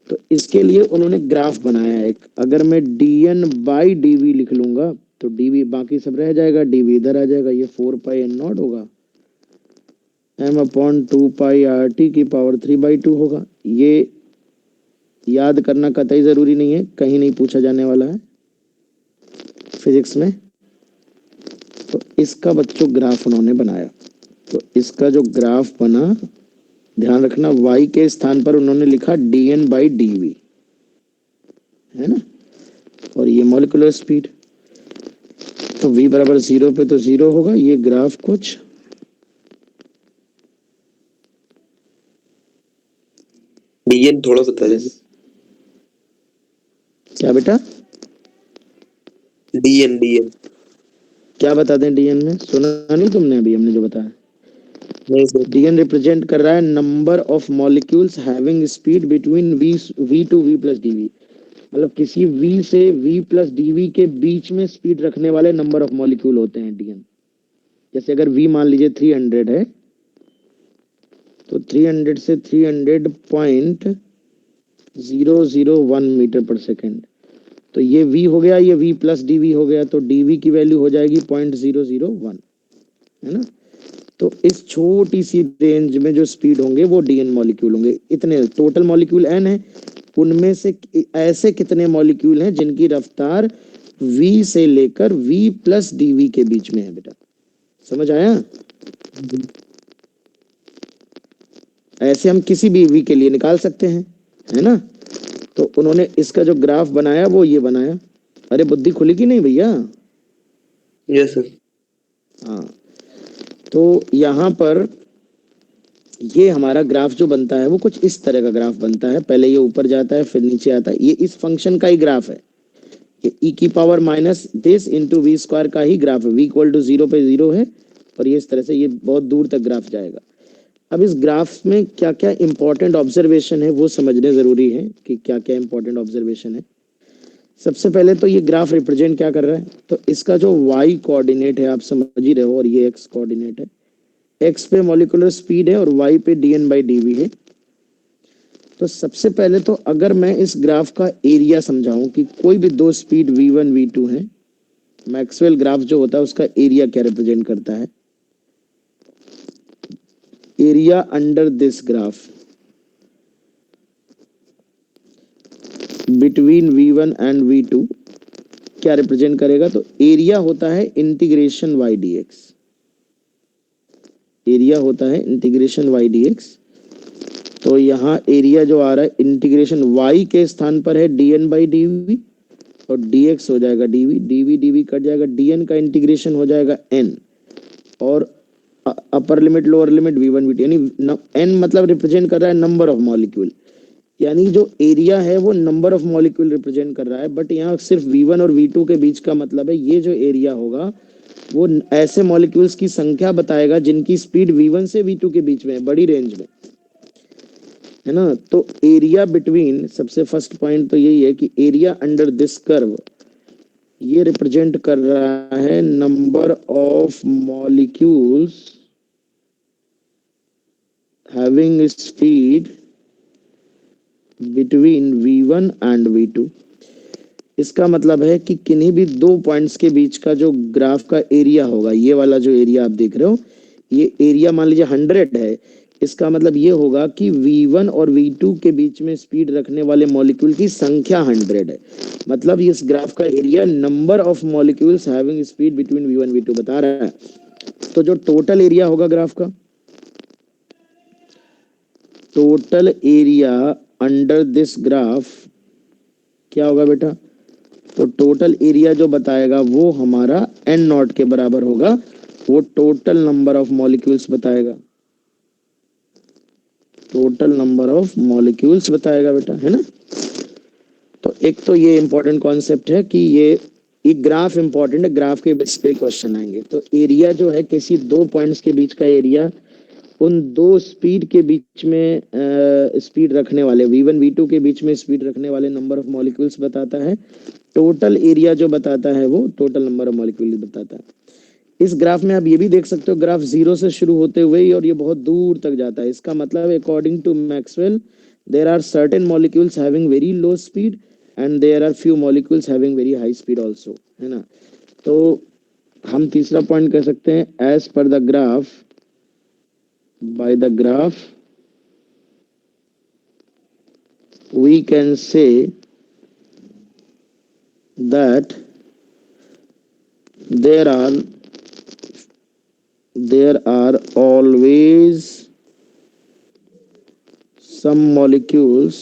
तो इसके लिए उन्होंने ग्राफ बनाया एक। अगर मैं dn बाई dv लिख लूंगा तो dv बाकी सब रह जाएगा, dv इधर आ जाएगा, ये 4 पाई एन नॉट होगा, m upon 2 pi R T की पावर 3/2 होगा। ये याद करना कतई जरूरी नहीं है, कहीं नहीं पूछा जाने वाला है फिजिक्स में। तो इसका बच्चों ग्राफ उन्होंने बनाया। तो इसका जो ग्राफ बना, ध्यान रखना y के स्थान पर उन्होंने लिखा dn बाई dv, है ना। और ये मॉलिक्यूलर स्पीड, तो v बराबर 0 पे तो 0 होगा। ये ग्राफ कुछ डीएन थोड़ा बता दीजिए। क्या बेटा, डीएन डीएन क्या बता दें डीएन में, सुना नहीं तुमने अभी हमने जो बताया। नहीं सर। डीएन रिप्रेजेंट कर रहा है number of molecules having speed between v to v plus dv। मतलब किसी v से v प्लस dv के बीच में स्पीड रखने वाले नंबर ऑफ मॉलिक्यूल होते हैं डीएन। जैसे अगर v मान लीजिए 300 है, तो 300 से 300.001 मीटर पर सेकेंड, तो ये v हो गया, ये v प्लस dv हो गया, तो dv की वैल्यू हो जाएगी 0.001, है ना। तो इस छोटी सी रेंज में जो स्पीड होंगे वो डीएन मॉलिक्यूल होंगे। इतने टोटल मॉलिक्यूल एन है, उनमें से ऐसे कितने मॉलिक्यूल हैं जिनकी रफ्तार v से लेकर v प्लस dv के बीच में है। बेटा समझ आया। ऐसे हम किसी भी v के लिए निकाल सकते हैं, है ना। तो उन्होंने इसका जो ग्राफ बनाया वो ये बनाया। अरे बुद्धि खुली कि नहीं भैया। Yes sir. हाँ, तो यहाँ पर ये हमारा ग्राफ जो बनता है वो कुछ इस तरह का ग्राफ बनता है। पहले ये ऊपर जाता है, फिर नीचे आता है। ये इस फंक्शन का ही ग्राफ है, ई की power minus this into v square का ही ग्राफ है। वी इक्वल टू 0 पे 0 है और ये इस तरह से ये बहुत दूर तक ग्राफ जाएगा। अब इस ग्राफ में क्या क्या इंपॉर्टेंट ऑब्जर्वेशन है वो समझने जरूरी है कि क्या क्या इंपॉर्टेंट ऑब्जर्वेशन है। सबसे पहले तो ये ग्राफ रिप्रेजेंट क्या कर रहा है, तो इसका जो y कोऑर्डिनेट है आप समझ ही रहे हो और ये x कोऑर्डिनेट है। x पे मॉलिक्यूलर स्पीड है और y पे dn/dv है। तो सबसे पहले तो अगर मैं इस ग्राफ का एरिया समझाऊं कि कोई भी दो स्पीड v1 v2 है, मैक्सवेल ग्राफ जो होता है उसका एरिया क्या रिप्रेजेंट करता है, area under this graph between v1 and v2 क्या रिप्रेजेंट करेगा, तो एरिया होता है इंटीग्रेशन y dx। एरिया होता है इंटीग्रेशन y dx। तो यहाँ एरिया जो आ रहा है इंटीग्रेशन y के स्थान पर है dn/dv और dx हो जाएगा dv, dv कट जाएगा, dn का इंटीग्रेशन हो जाएगा n और upper limit lower limit v1 v2, यानी n मतलब रिप्रेजेंट कर रहा है नंबर ऑफ मॉलिक्यूल, यानी जो एरिया है वो नंबर ऑफ मॉलिक्यूल रिप्रेजेंट कर रहा है। बट यहाँ सिर्फ v1 और v2 के बीच का मतलब है ये जो एरिया होगा वो ऐसे मॉलिक्यूल्स की संख्या बताएगा जिनकी स्पीड v1 से v2 के बीच में है, बड़ी रेंज में, है ना। तो एरिया बिटवीन, सबसे फर्स्ट पॉइंट तो यही है कि एरिया अंडर दिस कर्व ये रिप्रेजेंट कर रहा है number of molecules having speed between v1 and v2। इसका मतलब है कि किन्हीं भी दो पॉइंट्स के बीच का जो ग्राफ का एरिया होगा, ये वाला जो एरिया आप देख रहे हो, ये एरिया मान लीजिए 100 है, इसका मतलब ये होगा कि v1 और v2 के बीच में स्पीड रखने वाले मॉलिक्यूल की संख्या 100 है। मतलब इस ग्राफ का area number of molecules having speed between v1 v2 बता रहा है। तो जो टोटल एरिया होगा ग्राफ का, total area under this graph क्या होगा बेटा, तो टोटल एरिया जो बताएगा वो हमारा n नॉट के बराबर होगा, वो टोटल नंबर ऑफ मॉलिक्यूल्स बताएगा, टोटल नंबर ऑफ मॉलिक्यूल्स बताएगा बेटा, है ना। तो एक तो ये इंपॉर्टेंट कॉन्सेप्ट है कि ये ग्राफ इंपॉर्टेंट है, ग्राफ के बेस पे क्वेश्चन आएंगे। तो एरिया जो है किसी दो पॉइंट्स के बीच का एरिया उन दो स्पीड के बीच में स्पीड रखने वाले v1 v2 के बीच में स्पीड रखने वाले नंबर ऑफ मॉलिक्यूल्स बताता है। टोटल एरिया जो बताता है वो टोटल नंबर ऑफ मॉलिक्यूल बताता है। इस ग्राफ में आप ये भी देख सकते हो, ग्राफ 0 से शुरू होते हुए और ये बहुत दूर तक जाता है। इसका मतलब according to Maxwell there are certain molecules having very low speed and there are few molecules having very high speed also, है ना। तो हम तीसरा पॉइंट कह सकते हैं as per the graph, by the graph we can say that there are always some molecules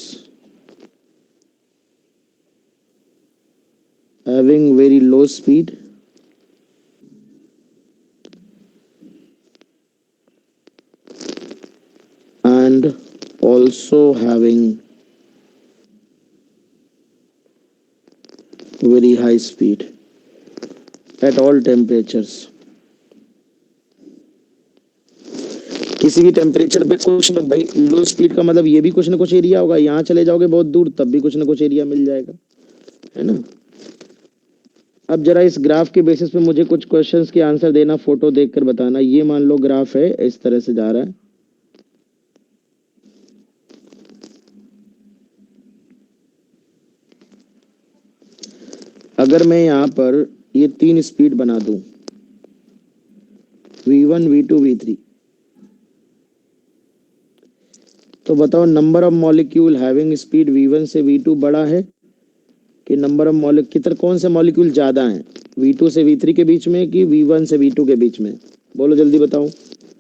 having very low speed and also having very high speed at all temperatures। किसी भी टेम्परेचर पे कुछ ना, भाई लो speed का मतलब ये भी कुछ ना कुछ एरिया होगा, यहाँ चले जाओगे बहुत दूर तब भी कुछ ना कुछ एरिया मिल जाएगा, है ना। अब जरा इस ग्राफ के बेसिस पे मुझे कुछ क्वेश्चंस के आंसर देना, फोटो देखकर बताना। ये मान लो ग्राफ है, इस तरह से जा रहा है, अगर मैं यहाँ पर ये तीन स्पीड बना दूं v1 v2 v3, तो बताओ number of molecule having speed v1 से v2 बड़ा है कि नंबर ऑफ मॉलिक्यूल, कौन से मॉलिक्यूल ज्यादा हैं, v2 से v3 के बीच में कि v1 से v2 के बीच में? बोलो जल्दी बताओ।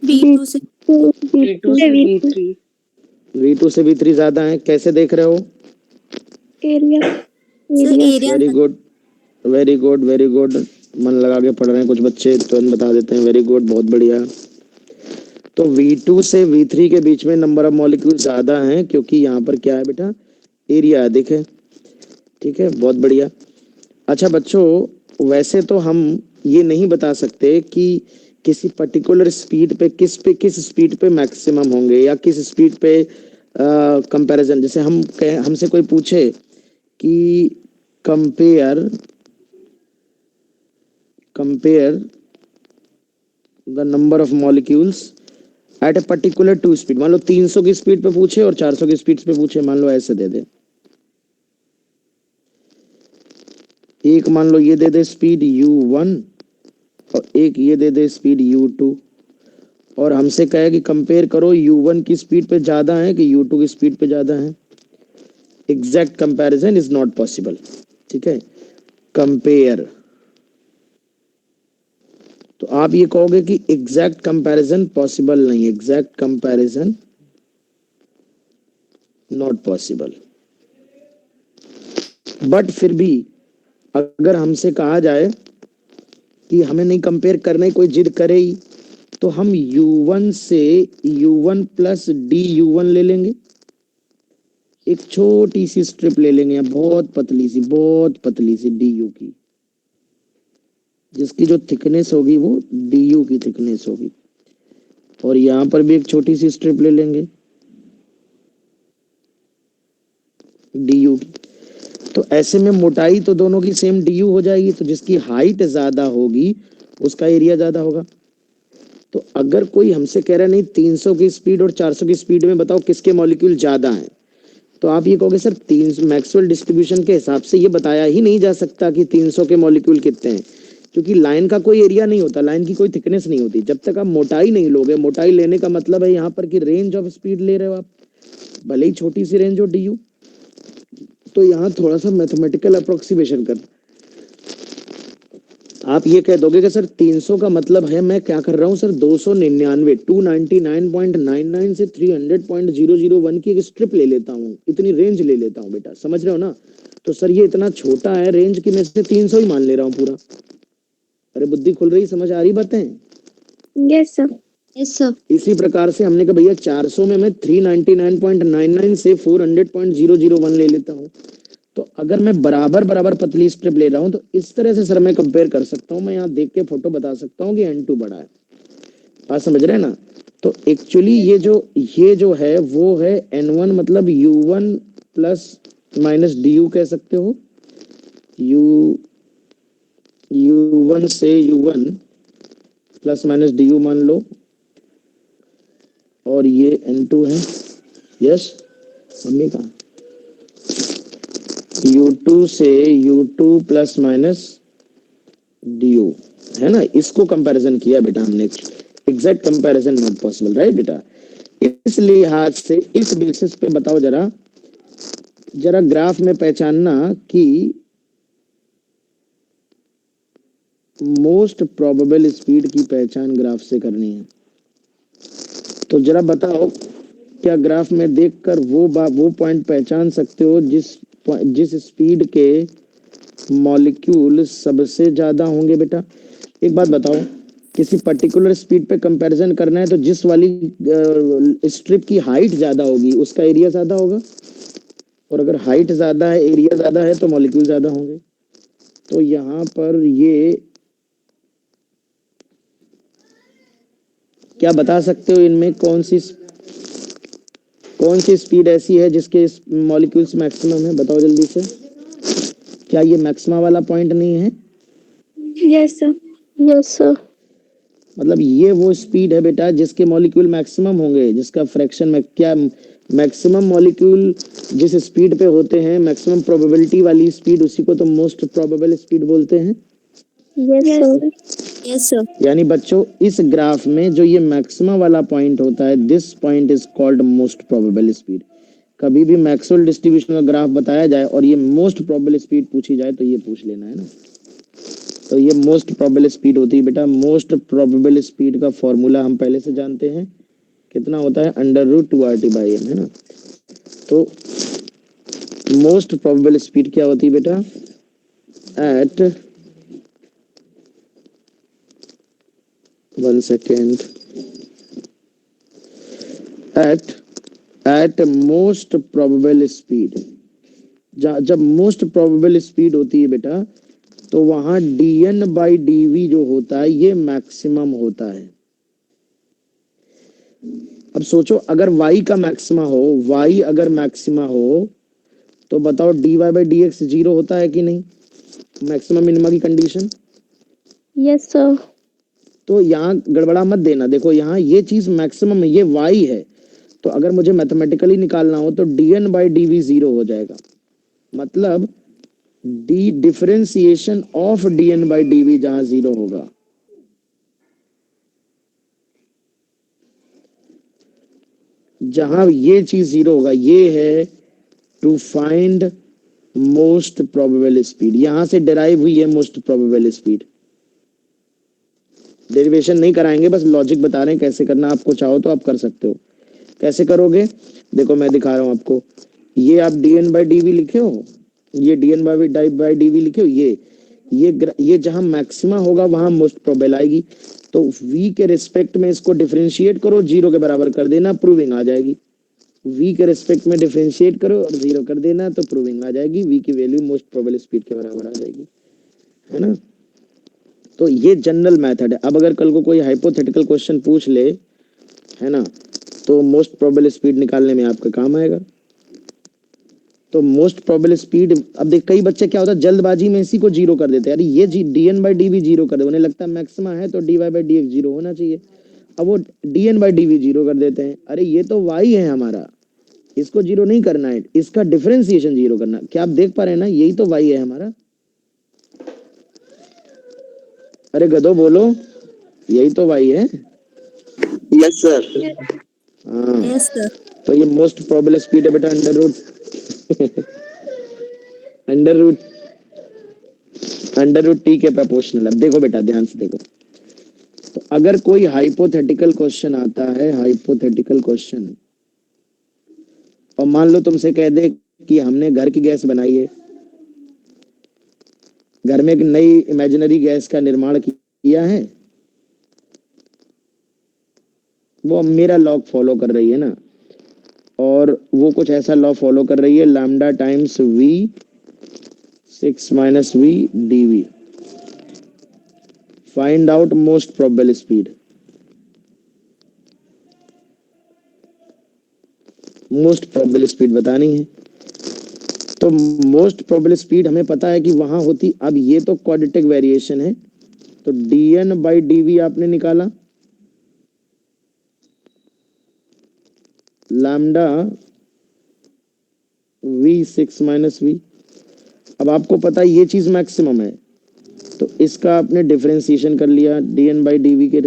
V2 से V2 से V3। v2 से v3 ज्यादा है, कैसे देख रहे हो? Area very good very good very good, मन लगा के पढ़ रहे हैं कुछ बच्चे, तो बता देते हैं। वेरी गुड, बहुत बढ़िया। तो v2 से v3 के बीच में नंबर ऑफ मॉलिक्यूल ज्यादा हैं क्योंकि यहाँ पर क्या है बेटा, एरिया है, देखें, ठीक है, बहुत बढ़िया। अच्छा बच्चों, वैसे तो हम ये नहीं बता सकते कि किसी पर्टिकुलर स्पीड पे किस स्पीड पे मैक्सिमम होंगे या किस स्पीड पे कंपैरिजन। जैसे हमसे कोई पूछे कि compare compare the number of molecules at a particular two speed, मान लो 300 की स्पीड पे पूछे और 400 की स्पीड पे पूछे, मान लो ऐसे दे दे। एक मान लो ये दे दे स्पीड u1 और एक ये दे दे स्पीड u2, और हमसे कहे कि कंपेयर करो u1 की स्पीड पे ज्यादा है कि u2 की स्पीड पे ज्यादा है। Exact comparison is not possible. ठीक है, कंपेयर, तो आप ये कहोगे कि एग्जैक्ट कंपैरिजन पॉसिबल नहीं, exact comparison not possible. But फिर भी अगर हमसे कहा जाए कि हमें नहीं कंपेयर करना ही, कोई जिद करे ही, तो हम u1 से u1 प्लस डी u1 ले लेंगे। एक छोटी सी स्ट्रिप ले लेंगे, बहुत पतली सी डी की, जिसकी जो थिकनेस होगी वो डी की थिकनेस होगी। और यहां पर भी एक छोटी सी स्ट्रिप ले लेंगे डी की। तो ऐसे में मोटाई तो दोनों की सेम डी हो जाएगी, तो जिसकी हाइट ज्यादा होगी उसका एरिया ज्यादा होगा। तो अगर कोई हमसे कह रहा है नहीं 300 की स्पीड और 400 की स्पीड में बताओ किसके मॉलिक्यूल ज्यादा हैं, तो आप ये कहोगे सर 300 मैक्सवेल डिस्ट्रीब्यूशन के हिसाब से ये बताया ही नहीं जा सकता कि 300 के मॉलिक्यूल कितने हैं, क्योंकि लाइन का कोई एरिया नहीं होता, लाइन की कोई थिकनेस नहीं होती। जब तक आप मोटाई नहीं लोगे, मोटाई लेने का मतलब है यहाँ पर कि रेंज ऑफ स्पीड ले रहे हो आप, भले ही छोटी सी रेंज हो डी, तो यहाँ थोड़ा सा मैथमेटिकल अप्रोक्सीमेशन कर, आप ये कह दोगे कि सर 300 का मतलब है मैं क्या कर रहा हूँ सर 299 से 300.001 की एक स्ट्रिप ले लेता हूँ, इतनी रेंज ले लेता हूँ बेटा, समझ रहे हो ना। तो सर ये इतना छोटा है रेंज की मैं इसे 300 ही मान ले रहा हूँ पूरा। अरे बुद्धि खुल रही, समझ आ रही बातें? Yes sir. Yes sir. इसी प्रकार से हमने कहा भैया 400 में मैं 399.99 से 400.001 ले लेता हूँ। तो अगर मैं बराबर पतली स्ट्रिप ले रहा हूं तो इस तरह से सर मैं कंपेयर कर सकता हूं, मैं यहाँ देख के फोटो बता सकता हूँ कि N2 बड़ा है। बात समझ रहे हैं ना। तो एक्चुअली ये जो है वो है N1, मतलब U1 प्लस माइनस DU कह सकते हो, U1 से U1 प्लस माइनस DU मान लो, और ये N2 है। यस, मम्मी कहा U2 से U2 प्लस माइनस DU है ना, इसको कंपैरिजन किया बेटा हमने। Exact comparison not possible, right बेटा। इस लिहाज से इस बेसिस पे बताओ जरा ग्राफ में पहचानना कि मोस्ट प्रोबेबल स्पीड की पहचान ग्राफ से करनी है। तो जरा बताओ क्या ग्राफ में देखकर वो पॉइंट पहचान सकते हो जिस स्पीड के मॉलिक्यूल सबसे ज्यादा होंगे बेटा। एक बात बताओ, किसी पर्टिकुलर स्पीड पे कंपैरिजन करना है तो जिस वाली स्ट्रिप की हाइट ज्यादा होगी उसका एरिया ज्यादा होगा, और अगर हाइट ज्यादा है एरिया ज्यादा है तो मॉलिक्यूल ज्यादा होंगे। तो यहाँ पर ये क्या बता सकते हो इनमें कौन सी स्पीड ऐसी है जिसके मॉलिक्यूल्स मैक्सिमम है, बताओ जल्दी से। क्या ये मैक्सिमा वाला पॉइंट नहीं है? Yes sir. Yes sir. मतलब ये वो स्पीड है बेटा जिसके मॉलिक्यूल मैक्सिमम होंगे, जिसका फ्रैक्शन में क्या मैक्सिमम मॉलिक्यूल जिस स्पीड पे होते हैं, मैक्सिमम प्रोबेबिलिटी वाली स्पीड, उसी को तो मोस्ट प्रोबेबल स्पीड बोलते हैं। Yes sir. Yes sir. यानी बच्चों इस ग्राफ में जो ये मैक्सिमा वाला पॉइंट होता है, this point is called most probable speed. कभी भी मैक्सवेल डिस्ट्रीब्यूशन का ग्राफ बताया जाए और ये मोस्ट प्रोबेबल स्पीड पूछी जाए तो ये पूछ लेना है ना। तो ये मोस्ट प्रोबेबल स्पीड होती है बेटा। मोस्ट प्रोबेबल स्पीड का फॉर्मूला हम पहले से जानते हैं, कितना होता है, √2RT/m, है ना। तो मोस्ट प्रोबेबल स्पीड क्या होती है बेटा, at 1 second, at most probable speed, जब मोस्ट प्रोबेबल स्पीड होती है बेटा तो वहां dn/dv जो होता है ये मैक्सिमम होता है। अब सोचो अगर y का मैक्सिमा हो, y अगर मैक्सिमा हो तो बताओ dy/dx 0 होता है कि नहीं, मैक्सिमम मिनिमा की कंडीशन। Yes, sir. तो यहाँ गड़बड़ा मत देना, देखो यहाँ ये चीज मैक्सिमम है, ये y है, तो अगर मुझे मैथमेटिकली निकालना हो तो dn/dv 0 हो जाएगा, मतलब डी डिफरेंशिएशन ऑफ dn/dv जहां 0 होगा। जहां ये चीज 0 होगा ये है to find most probable speed, यहां से डिराइव हुई है मोस्ट प्रोबेबल स्पीड। डेरिवेशन नहीं कराएंगे, बस लॉजिक बता रहे हैं कैसे करना, आपको चाहो तो आप कर सकते हो। कैसे करोगे, देखो मैं दिखा रहा हूं आपको। ये आप dn/dv लिखे हो, ये dn/dv लिखे हो, ये जहां मैक्सिमा होगा वहां मोस्ट प्रोबेबल आएगी, तो v के रिस्पेक्ट में इसको डिफरेंशिएट करो, 0 के बराबर कर देना, प्रूविंग आ जाएगी। v के रिस्पेक्ट में डिफरेंशिएट करो और 0 कर देना तो प्रूविंग आ जाएगी, v की वैल्यू मोस्ट प्रोबेबल स्पीड के बराबर आ जाएगी, है ना। तो ये जनरल मेथड है। अब अगर कल को कोई हाइपोथेटिकल क्वेश्चन पूछ ले, है ना, तो मोस्ट प्रोबेबल स्पीड निकालने में आपका काम आएगा। तो मोस्ट प्रोबेबल स्पीड, अब देख कई बच्चे क्या होता है जल्दबाजी में इसी को 0 कर देते हैं, अरे ये dn/dv 0 कर दे, उन्हें लगता है मैक्सिमा है तो dy/dx 0 होना चाहिए, अब वो dn/dv 0 कर देते हैं, अरे ये तो y है हमारा, इसको 0 नहीं करना है, इसका डिफरेंशिएशन 0 करना। क्या आप देख पा रहे हैं ना, यही तो y है हमारा। अरे गधो बोलो, यही तो y है। Yes sir. हाँ, यस सर। तो ये मोस्ट प्रोबेबल स्पीड है बेटा, अंडर रूट टी के प्रोपोर्शनल। अब देखो बेटा ध्यान से देखो, तो अगर कोई हाइपोथेटिकल क्वेश्चन आता है, हाइपोथेटिकल क्वेश्चन, और मान लो तुमसे कह दे कि हमने घर की गैस बनाई है, घर में एक नई इमेजिनरी गैस का निर्माण किया है, वो मेरा लॉ फॉलो कर रही है ना, और वो कुछ ऐसा लॉ फॉलो कर रही है, lambda times v 6 - v dv, find out most probable speed. Most probable speed बतानी है, तो मोस्ट प्रोबेबल स्पीड हमें पता है कि वहां होती, अब ये तो क्वाड्रेटिक वेरिएशन है, तो dn/dv आपने निकाला, लैम्डा v 6 - v, अब आपको पता है ये चीज मैक्सिमम है, तो इसका आपने डिफरेंशिएशन कर लिया dn/dv के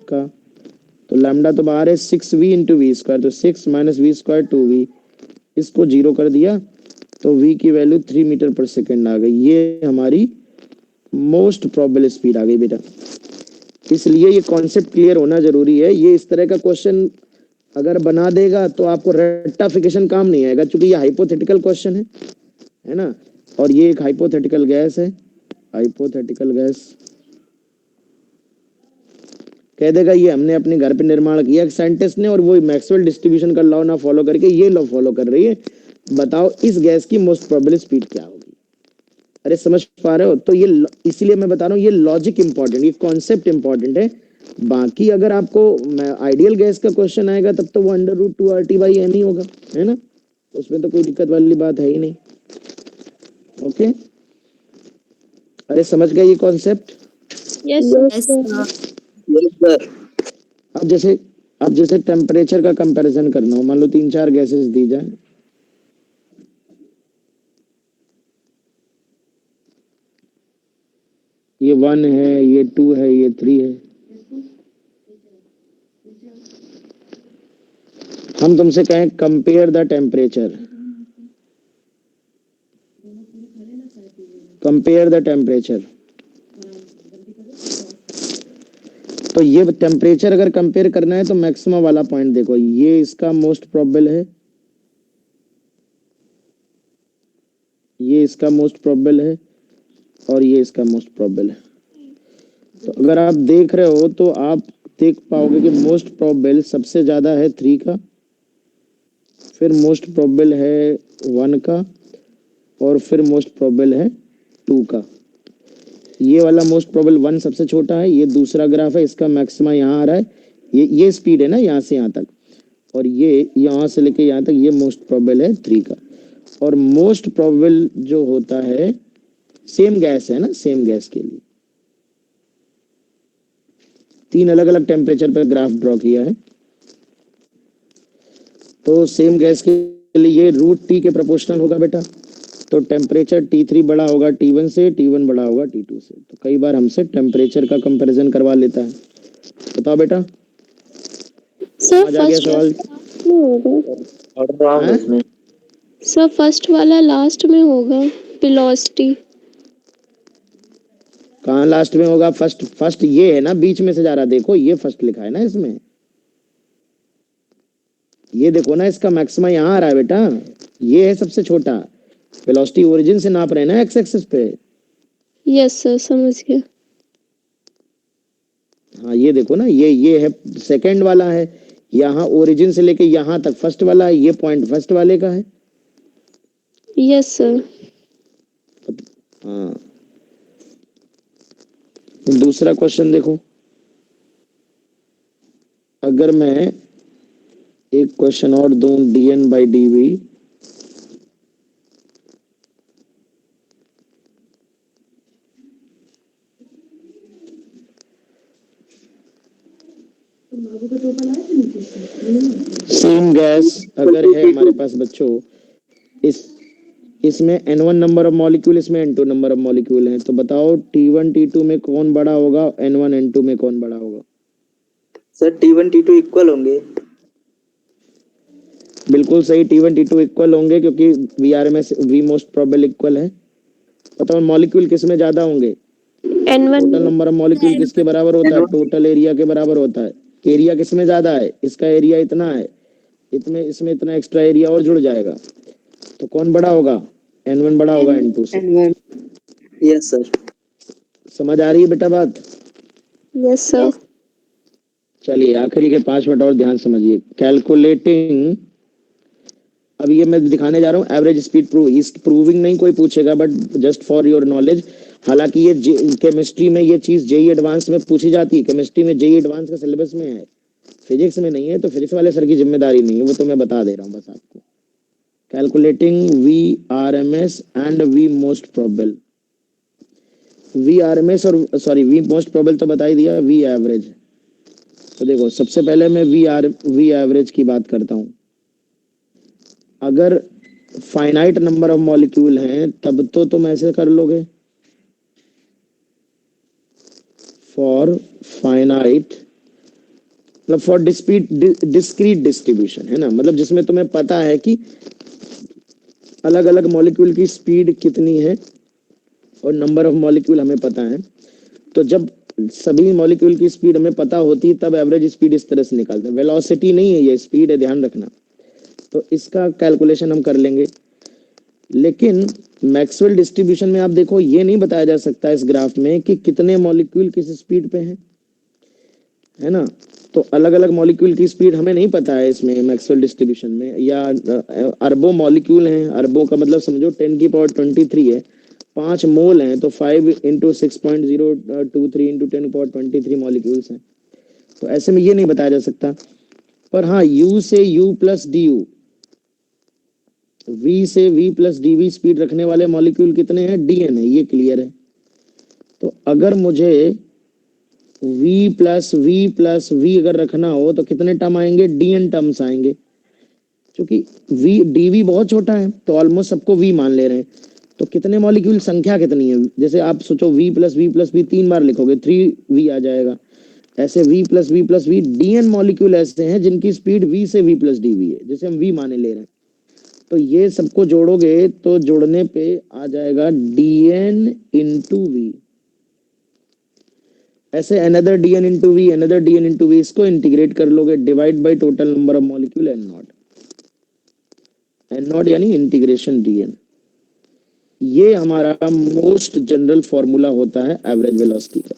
का, तो लैम्डा तो बाहर है, 6v × v², तो 6 - v², 2v, इसको 0 कर दिया तो v की वैल्यू 3 मीटर पर सेकेंड आ गई, ये हमारी मोस्ट प्रोबेबल स्पीड आ गई बेटा। इसलिए ये कॉन्सेप्ट क्लियर होना जरूरी है, ये इस तरह का क्वेश्चन अगर बना देगा तो आपको रेक्टिफिकेशन काम नहीं आएगा, क्योंकि ये हाइपोथेटिकल क्वेश्चन है ना, और ये एक हाइपोथेटिकल गैस है, हाइपोथेटिकल गैस कह देगा ये हमने अपने घर पे निर्माण किया साइंटिस्ट ने, और वो मैक्सवेल डिस्ट्रीब्यूशन का लॉ ना फॉलो करके ये लॉ फॉलो कर रही है, बताओ इस गैस की मोस्ट प्रोबेबल स्पीड क्या होगी। अरे समझ पा रहे हो, तो ये इसीलिए मैं बता रहा हूँ ये लॉजिक इंपॉर्टेंट, ये कॉन्सेप्ट इंपॉर्टेंट है। बाकी अगर आपको आइडियल गैस का क्वेश्चन आएगा तब तो वो √2RT/n ही होगा, है ना, उसमें तो कोई दिक्कत वाली बात है ही नहीं। ओके, अरे समझ गए ये concept. Yes, yes sir. Sir. Yes sir. अब जैसे टेम्परेचर का कंपैरिजन करना हो, मान लो 3-4 गैसेस दी जाए, ये 1 है, ये 2 है, ये 3 है, हम तुमसे कहें compare the temperature, compare the temperature, तो ये टेम्परेचर अगर कंपेयर करना है तो मैक्सिमम वाला पॉइंट देखो, ये इसका मोस्ट प्रोबेबल है, ये इसका मोस्ट प्रोबेबल है, और ये इसका मोस्ट प्रोबेबल है। तो अगर आप देख रहे हो तो आप देख पाओगे कि मोस्ट प्रोबेबल सबसे ज्यादा है 3 का, फिर मोस्ट प्रोबेबल है 1 का, और फिर मोस्ट प्रोबेबल है 2 का। ये वाला मोस्ट प्रोबेबल 1 सबसे छोटा है, ये दूसरा ग्राफ है, इसका मैक्सिमा यहाँ आ रहा है, ये स्पीड है ना यहाँ से यहाँ तक, और ये यहाँ से लेके यहाँ तक ये मोस्ट प्रोबेबल है 3 का। और मोस्ट प्रोबेबल जो होता है सेम गैस है ना, सेम गैस के लिए 3 अलग अलग टेम्परेचर पर ग्राफ ड्रॉ किया है। तो सेम गैस के लिए ये √T के प्रोपोर्शनल होगा बेटा। तो टेम्परेचर T3 बड़ा होगा T1 से, T1 बड़ा होगा T2 से। तो कई बार हमसे टेम्परेचर का कंपैरिजन करवा लेता है। बताओ बेटा, सर आज आ गया फर्स्ट सवाल। में होगा। ऑर्डर रॉन्ग है इसमें। सर फर्स्ट वाला लास्ट में होगा, वेलोसिटी। कहाँ लास्ट में होगा? फर्स्ट ये है ना, बीच में से जा रहा, देखो ये फर्स्ट लिखा है ना इसमें, ये देखो ना, इसका मैक्सिमा यहाँ आ रहा है बेटा, ये है सबसे छोटा। वेलोसिटी ओरिजिन से नाप रहे हैं ना एक्स एक्सिस पे। यस सर, समझ गया। हाँ ये देखो ना, ये है सेकंड वाला है, यहाँ ओरिजिन से लेके यहाँ तक फर्स्ट वाला है, ये पॉइंट फर्स्ट वाले का है। Yes sir. हाँ दूसरा क्वेश्चन देखो, अगर मैं एक क्वेश्चन और दूं, dN/dV सेम गैस अगर है हमारे पास बच्चों, इसमें N1 नंबर ऑफ मॉलिक्यूल, इसमें N2 नंबर ऑफ मॉलिक्यूल हैं, तो बताओ T1 T2 में कौन बड़ा होगा, N1 N2 में कौन बड़ा होगा? सर T1 T2 इक्वल होंगे। बिल्कुल सही, T1 T2 इक्वल होंगे क्योंकि VRMS V most probable equal है। बताओ मॉलिक्यूल किस में ज्यादा होंगे? N1 total number of molecule किसके बराबर होता है? टोटल एरिया के बराबर होता है। एरिया किस में ज्यादा है? इसका एरिया इतना है, इसमें इतना एक्स्ट्रा एरिया और जुड़ जाएगा, तो कौन बड़ा होगा? N1 बड़ा होगा N2 से। N1। Yes sir. समझ आ रही है बेटा बात? Yes sir. चलिए आखिरी के 5 मिनट और ध्यान समझिए। कैलकुलेटिंग, अब ये मैं दिखाने जा रहा हूँ एवरेज स्पीड प्रूव, इस प्रूविंग नहीं कोई पूछेगा, but just for your knowledge. हालांकि ये केमिस्ट्री में ये चीज जेई एडवांस में पूछी जाती है, केमिस्ट्री में जेई एडवांस का सिलेबस में है, फिजिक्स में नहीं है, तो फिजिक्स वाले सर की जिम्मेदारी नहीं है, वो तो मैं बता दे रहा हूँ बस आपको। Calculating VRMS and V most probable. VRMS और सॉरी V मोस्ट प्रोबेबल तो बता ही दिया, V एवरेज। तो देखो सबसे पहले मैं V एवरेज की बात करता हूँ। अगर फाइनाइट नंबर ऑफ मॉलिक्यूल हैं तब तो तुम ऐसे कर लोगे, फॉर फाइनाइट मतलब फॉर डिस्क्रीट डिस्ट्रीब्यूशन है ना, मतलब जिसमें तुम्हें पता है कि अलग अलग मॉलिक्यूल की स्पीड कितनी है और नंबर ऑफ मॉलिक्यूल हमें पता है। तो जब सभी मॉलिक्यूल की स्पीड हमें पता होती है तब एवरेज स्पीड इस तरह से निकालते हैं। वेलोसिटी नहीं है, ये स्पीड है, ध्यान रखना। तो इसका कैलकुलेशन हम कर लेंगे, लेकिन मैक्सवेल डिस्ट्रीब्यूशन में आप देखो ये नहीं बताया जा सकता इस ग्राफ में कि कितने मॉलिक्यूल किस स्पीड पे हैं, है ना। तो अलग अलग मॉलिक्यूल की स्पीड हमें नहीं पता है इसमें मैक्सवेल डिस्ट्रीब्यूशन में, या अरबों मॉलिक्यूल हैं, अरबों का मतलब समझो 10⁻23 है, 5 मोल हैं तो 5 × 6.023 × 10⁻23 मॉलिक्यूल्स हैं। तो ऐसे में ये नहीं बताया जा सकता। पर हाँ U से U प्लस DU, V से V प्लस DV स्पीड रखने वाले मॉलिक्यूल कितने हैं? DN है, ये क्लियर है। तो अगर मुझे V प्लस V अगर रखना हो तो कितने टर्म आएंगे? DN टर्म्स आएंगे, क्योंकि DV बहुत छोटा है तो ऑलमोस्ट सबको V मान ले रहे हैं। तो कितने मॉलिक्यूल, संख्या कितनी है? जैसे आप सोचो V प्लस V 3 बार लिखोगे 3V आ जाएगा, ऐसे V plus V DN molecule ऐसे हैं जिनकी स्पीड V से V प्लस DV है, जिसे हम V माने ले रहे हैं। तो ये सबको जोड़ोगे तो जोड़ने पे आ जाएगा DN into V, ऐसे another DN into V, another DN into V, इसको इंटीग्रेट कर लोगे, divide by total number of molecule N0 यानी इंटीग्रेशन DN। ये हमारा मोस्ट जनरल फॉर्मूला होता है एवरेज वेलोसिटी का।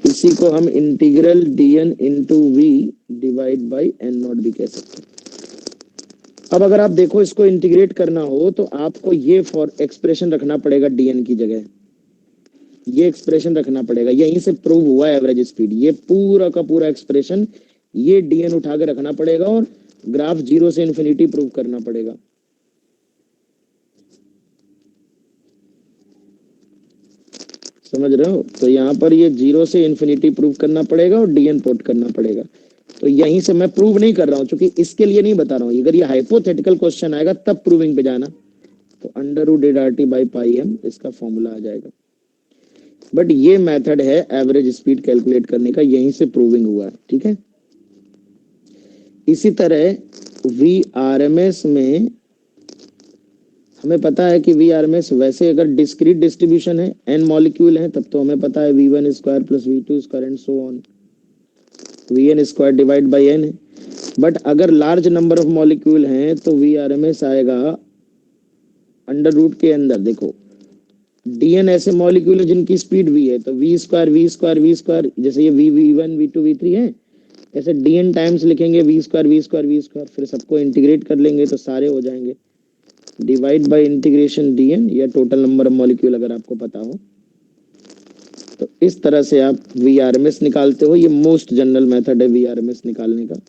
इसी को हम integral DN into V divide by N0 भी कह सकते हैं। अब अगर आप देखो इसको इंटीग्रेट करना हो तो आपको ये फॉर एक्सप्रेशन रखना पड़ेगा डीएन की जगह, ये एक्सप्रेशन रखना पड़ेगा, यहीं से प्रूव हुआ एवरेज स्पीड, ये पूरा का पूरा एक्सप्रेशन ये डीएन उठा के रखना पड़ेगा और ग्राफ 0 से इन्फिनिटी प्रूव करना पड़ेगा। समझ रहे हो? तो यहाँ पर ये 0 से इन्फिनिटी प्रूव करना पड़ेगा और डीएन पुट करना पड़ेगा। तो यहीं से मैं प्रूव नहीं कर रहा हूँ क्योंकि इसके लिए नहीं बता रहा हूँ, अगर ये हाइपोथेटिकल क्वेश्चन आएगा तब प्रूविंग पे जाना। तो √RT/πm इसका फॉर्मूला आ जाएगा। बट ये मेथड है एवरेज स्पीड कैलकुलेट करने का, यहीं से प्रूविंग हुआ है। ठीक है, इसी तरह VRMS में हमें पता है कि VRMS वैसे अगर डिस्क्रीट डिस्ट्रीब्यूशन है, n मॉलिक्यूल है, तब तो हमें पता है V1 square plus V2 square and so on, Vn square divide by n है। बट अगर लार्ज नंबर ऑफ मॉलिक्यूल हैं तो VRMS आएगा अंडर रूट के अंदर। देखो डीएन ऐसे मॉलिक्यूल है जिनकी स्पीड v है, तो v स्क्वायर, जैसे ये V1 V2 V3 है, ऐसे डीएन टाइम्स लिखेंगे v स्क्वायर, फिर सबको इंटीग्रेट कर लेंगे तो सारे हो जाएंगे, डिवाइड बाय इंटीग्रेशन डीएन या टोटल नंबर ऑफ मॉलिक्यूल अगर आपको पता हो। तो इस तरह से आप VRMS निकालते हो, ये मोस्ट जनरल मेथड है VRMS निकालने का।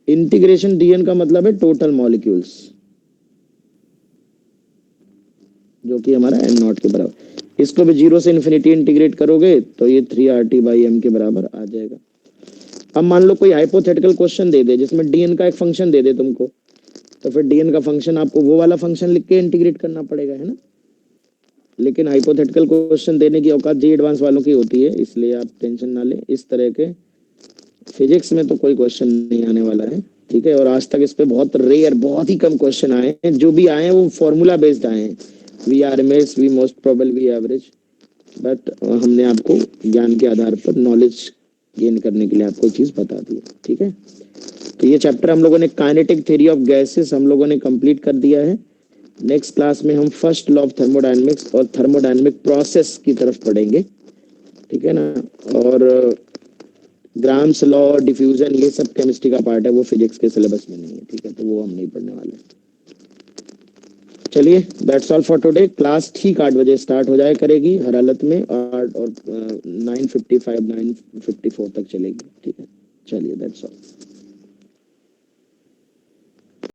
इंटीग्रेशन डीएन का मतलब है टोटल मॉलिक्यूल्स, जो कि हमारा n0 के बराबर। इसको भी 0 से इन्फिनिटी इंटीग्रेट करोगे तो ये 3RT/m के बराबर आ जाएगा। अब मान लो कोई हाइपोथेटिकल क्वेश्चन दे दे जिसमें डीएन का एक फंक्शन दे दे तुमको, तो फिर डीएन का फंक्शन आपको वो वाला फंक्शन लिख के इंटीग्रेट करना पड़ेगा, है ना। लेकिन हाइपोथेटिकल क्वेश्चन देने की औकात जी एडवांस वालों की होती है, इसलिए आप टेंशन ना लें। इस तरह के फिजिक्स में तो कोई क्वेश्चन नहीं आने वाला है। ठीक है, और आज तक इस पे बहुत रेयर, बहुत ही कम क्वेश्चन आए हैं, जो भी आए हैं वो फॉर्मूला बेस्ड आए हैं। VRMS, V most probable, V average, but हमने आपको ज्ञान के आधार पर नॉलेज गेन करने के लिए आपको चीज बता दी। ठीक है, तो ये चैप्टर हम लोगों ने काइनेटिक थ्योरी ऑफ गैसेस हम लोगों ने कंप्लीट कर दिया है। नेक्स्ट क्लास में हम फर्स्ट लॉ ऑफ थर्मोडायनेमिक्स और थर्मोडायनेमिक प्रोसेस की तरफ पढ़ेंगे। ठीक है ना, और ग्राम्स लॉ, डिफ्यूजन, ये सब केमिस्ट्री का पार्ट है, वो फिजिक्स के सिलेबस में नहीं है। ठीक है, तो वो हम नहीं पढ़ने वाले। चलिए, that's all for today. Class ठीक 8 बजे स्टार्ट हो जाए करेगी हर हालत में, और 9:55 9:54 तक चलेगी। ठीक है, चलिए, दैट्स ऑल।